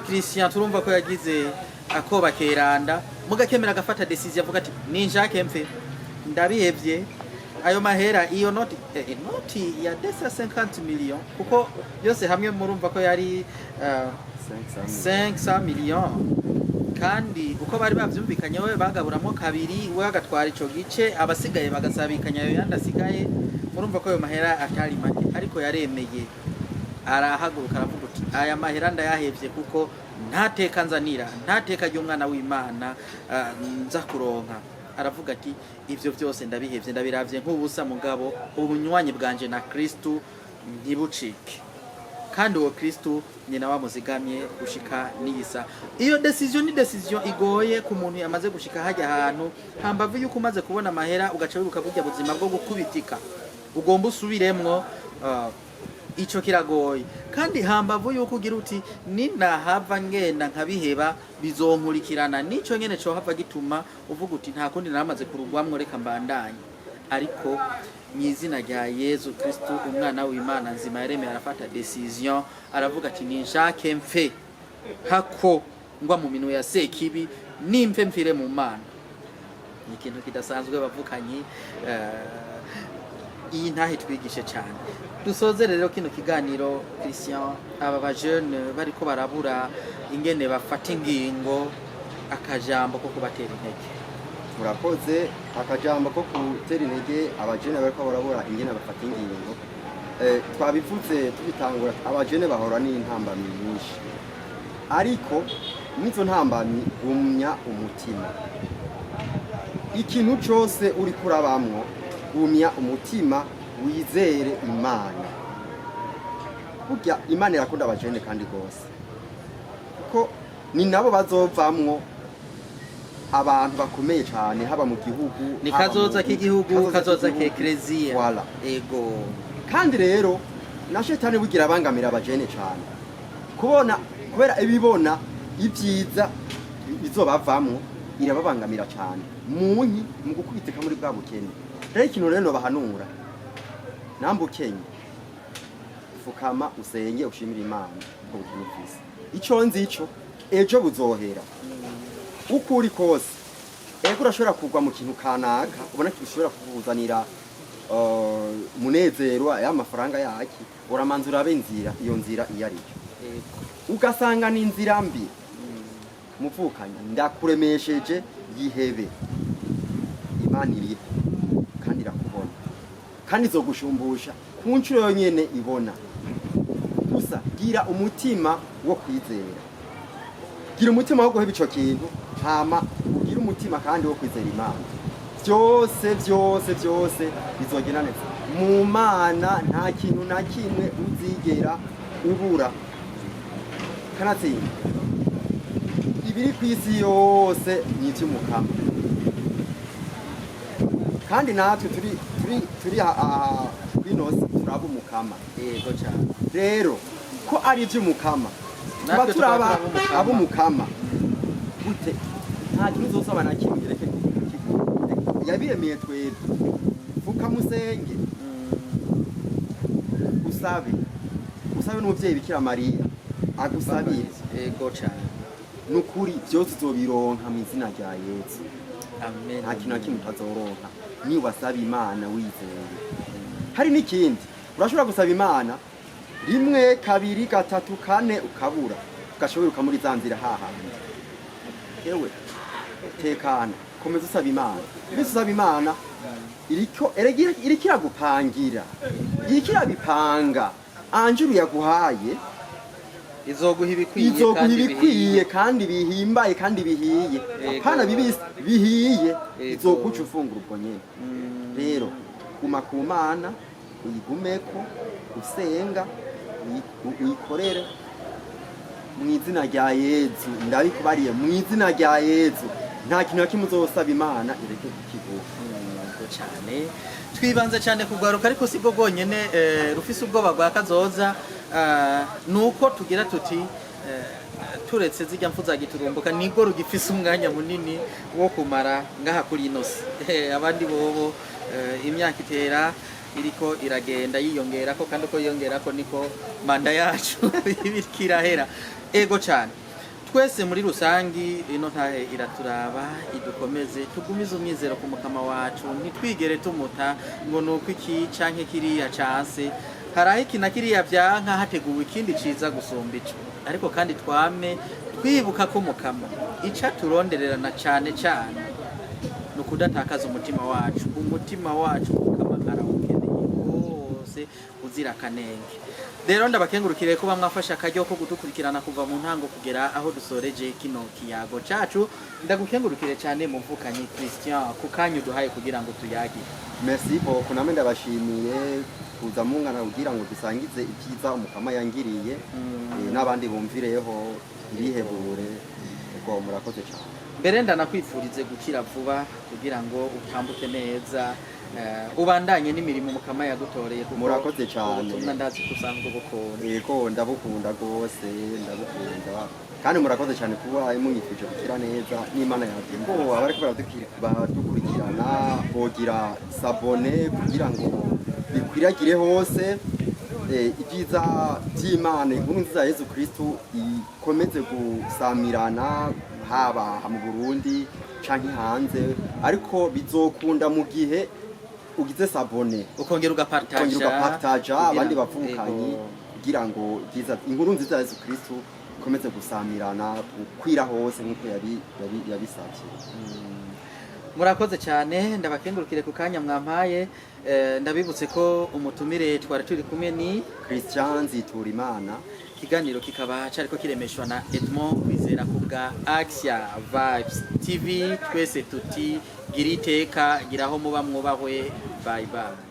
Christian turumva ko yagize akoba keranda, mugakemera agafata decision avuga ati ninjake mfe ndabihevye ayo mahera, iyo noti ya 250 million, kuko yose hamwe murumva ko yari 500 million, kandi uko bari bavyumvikanye we bagaburamo kabiri, we agatwara ico gice, abasigaye bagasabikanya ayo yandasigaye. Murumva ko ayo mahera atari make, ariko yaremeye arahaguruka aravuga ati aya mahera ndayahevye kuko ntateka nzanira, ntateka ry'umwana w'Imana nza kuronka. Aravuga ati ivyo byose ndabihevye, ndabiravye nk'ubusa, mugabo ubunywanyi bwanje na Kristo ntibucike, kandi uwo Kristo nyina wamuzigamye gushika niyisa. Iyo decision ni decision igoye ku muntu yamaze gushika hajya ahantu, hambavu yuko umaze kubona amahera ugaca wibuka burya buzima bwo gukubitika ugomba usubiremwo, ico kiragoye. Kandi hambavu yuko ugira uti ninahava ngenda nkabiheba bizonkurikirana, nico nyene cyo hava gituma uvuga uti nta kundi naramaze kurugwamwo, reka mbandanye. Ariko mwizina rya Yesu Kristo umwana w'Imana nzima yaremeye arafata decision, aravuga ati ninshake mfe hako ngwa mu minwe ya Sekibi, nimfe mfire mu Mana. Ni ikintu kidasanzwe bavukanye. Iyi ntahe twigishe cyane. Dusoze rero kino kiganiro Christian, aba ba jeune bariko barabura ingene bafata ingingo, akajambo ko kubatera intege. Murakoze. Akajambo ko gutera intege abajene bariko barabura ingene bafata ingingo, twabivuze tubitangura, abajene bahora n'intambamyi nyinshi, ariko nizo ntambamyi gumya umutima. Ikintu cyose uri kurabamwo gumya umutima, wizere Imana. Burya Imana irakunda abajene kandi gose, kuko ni nabo bazovamwo abantu bakomeye cyane, haba mu gihugu, ni kazoza k'igihugu, kazoza k'eklezia. Wala ego. Kandi rero na shetani bugira abangamira abajene cyane, kubera ibibona ibyiza bizobavamwo, irababangamira cyane munyi mu gukubiteka muri bwa bukene. Rero ikintu rero bahanura, nambukenye fukama usenge ushimira Imana ubwo bufise. Ico nzi ico ejo buzohera uko uri kose. Ego urashobora kugwa mu kintu kanaka ubona kishobora kukuzanira munezero y'amafaranga yaki, uramanzura benzira iyo nzira iyaricyo, ugasanga ni inzira mbi. Muvukanye ndakuremesheje yihebe, Imana iriho kandi irakubona, kandi izogushumbusha ku ncuro yonyene ibona. Gusa gira umutima wo kwizera, gira umutima wo guheba ico kintu, hama ugira umutima kandi wo kwizera Imana. Byose bizogenda neza mu Mana, nta kintu na kimwe uzigera ubura. Kanatsinda ibiri ku isi yose ni iby'umukama, kandi natwe turi kwinoze turaba umukama. Yego cyane. Rero ko ari iby'umukama, tuba turaba ab'umukama gute? Nta kintu uzosaba na kimwe, reke yabiremeye twebwe, vuka musenge usabe n'umuvyeyi Bikira Mariya agusabire ego cyane nukuri byose uzobironka mu izina rya Yesu. amen Nta kintu na kimwe utazoronka ni wasaba Imana wizeye. Hari n'ikindi urashobora gusaba Imana 1 2 3 4 ukabura ugashobora ukamuri za nzira hahandi. Ewe tekana komeza usaba Imana bise usaba Imana irikira gupangira irikira bipanga anjuru yaguhaye izoguha ibikwiye kandi bihimbaye kandi bihiye apana bihiye izoguca ufungura ubwo nyene. Rero guma ku Mana uyigumeko usenga uyikorere mu izina rya Yesu. Ndabikubariye mu izina rya Yesu nta kintu kimwe uzosaba Imana ireke kukivuga cyane. Twibanze cyane kugwaruka ariko sibwo bwonyene rufise ubwoba bwa kazoza nuko tugira tuti turetse zijya mfuza giturumbuka nigo rugifise umwanya munini wo kumara ngaha kuri inosi. Abandi bobo imyaka itera iriko iragenda yiyongera ko kandi uko yiyongera ko niko manda yacu ibikirahera. Ego cyane twese muri rusangi ino ntahe iraturaba idukomeze tugumize umwizero ku mukama wacu ntitwigere tumuta ngo nuko iki canke kiriya canse haraho iki na kiriya vyanka hateguwe ikindi ciza gusumba ico. Ariko kandi twame twibuka ko mukama ica turondererana cyane cyane no kudatakaza umutima wacu mukama arawukeneye wose uzira kanenge. Rero ndabakengurukire kuba mwafasha akaryo ko gutukurikirana kuva mu ntango kugera aho dusoreje kino kiyago cacu. Ndagukengurukire cyane mu mvukanyi Christian ku kanyu duhaye kugira ngo tuyagire. Merci beaucoup namwe ndabashimiye kuza mungana kugira ngo dusangize ikiza umukama yangiriye n'abandi bumvireho irihebure ko murakoze cyane. Mbere ndanakwifurize gukira vuba kugira ngo utambuke neza ubandanye n'imirimo umukama yagutoreye kuko murakoze cyane. Ndazi kusanzwe gukora yego ndabukunda gose ndabukunda kandi murakoze cyane kuba munyifuje gukira neza n'Imana yawe ngo abari ko baradukurikirana bogira sabone kugira ngo bikwiragire hose ibyiza by'Imana inkuru nziza Yesu Kristo ikomeze gusamirana haba mu Burundi canke hanze ariko bizokunda mu gihe ugize sabone ukongera ugapartaja abandi bavukanye kugira ngo byiza inkuru nziza Yesu Kristo ikomeze gusamirana kwira hose nkuko yabisabye. Murakoze cyane ndabakengurukire ku kanya mwampaye. Ndabibutse ko umutumire twari turi kumwe ni Christian Nziturimana. Kiganiro kikaba cyariko kiremeshwa na Edmond Kwizera kubwa Axia Vibes TV. Twese tuti giriteka giraho muba mwubahwe. Bye bye.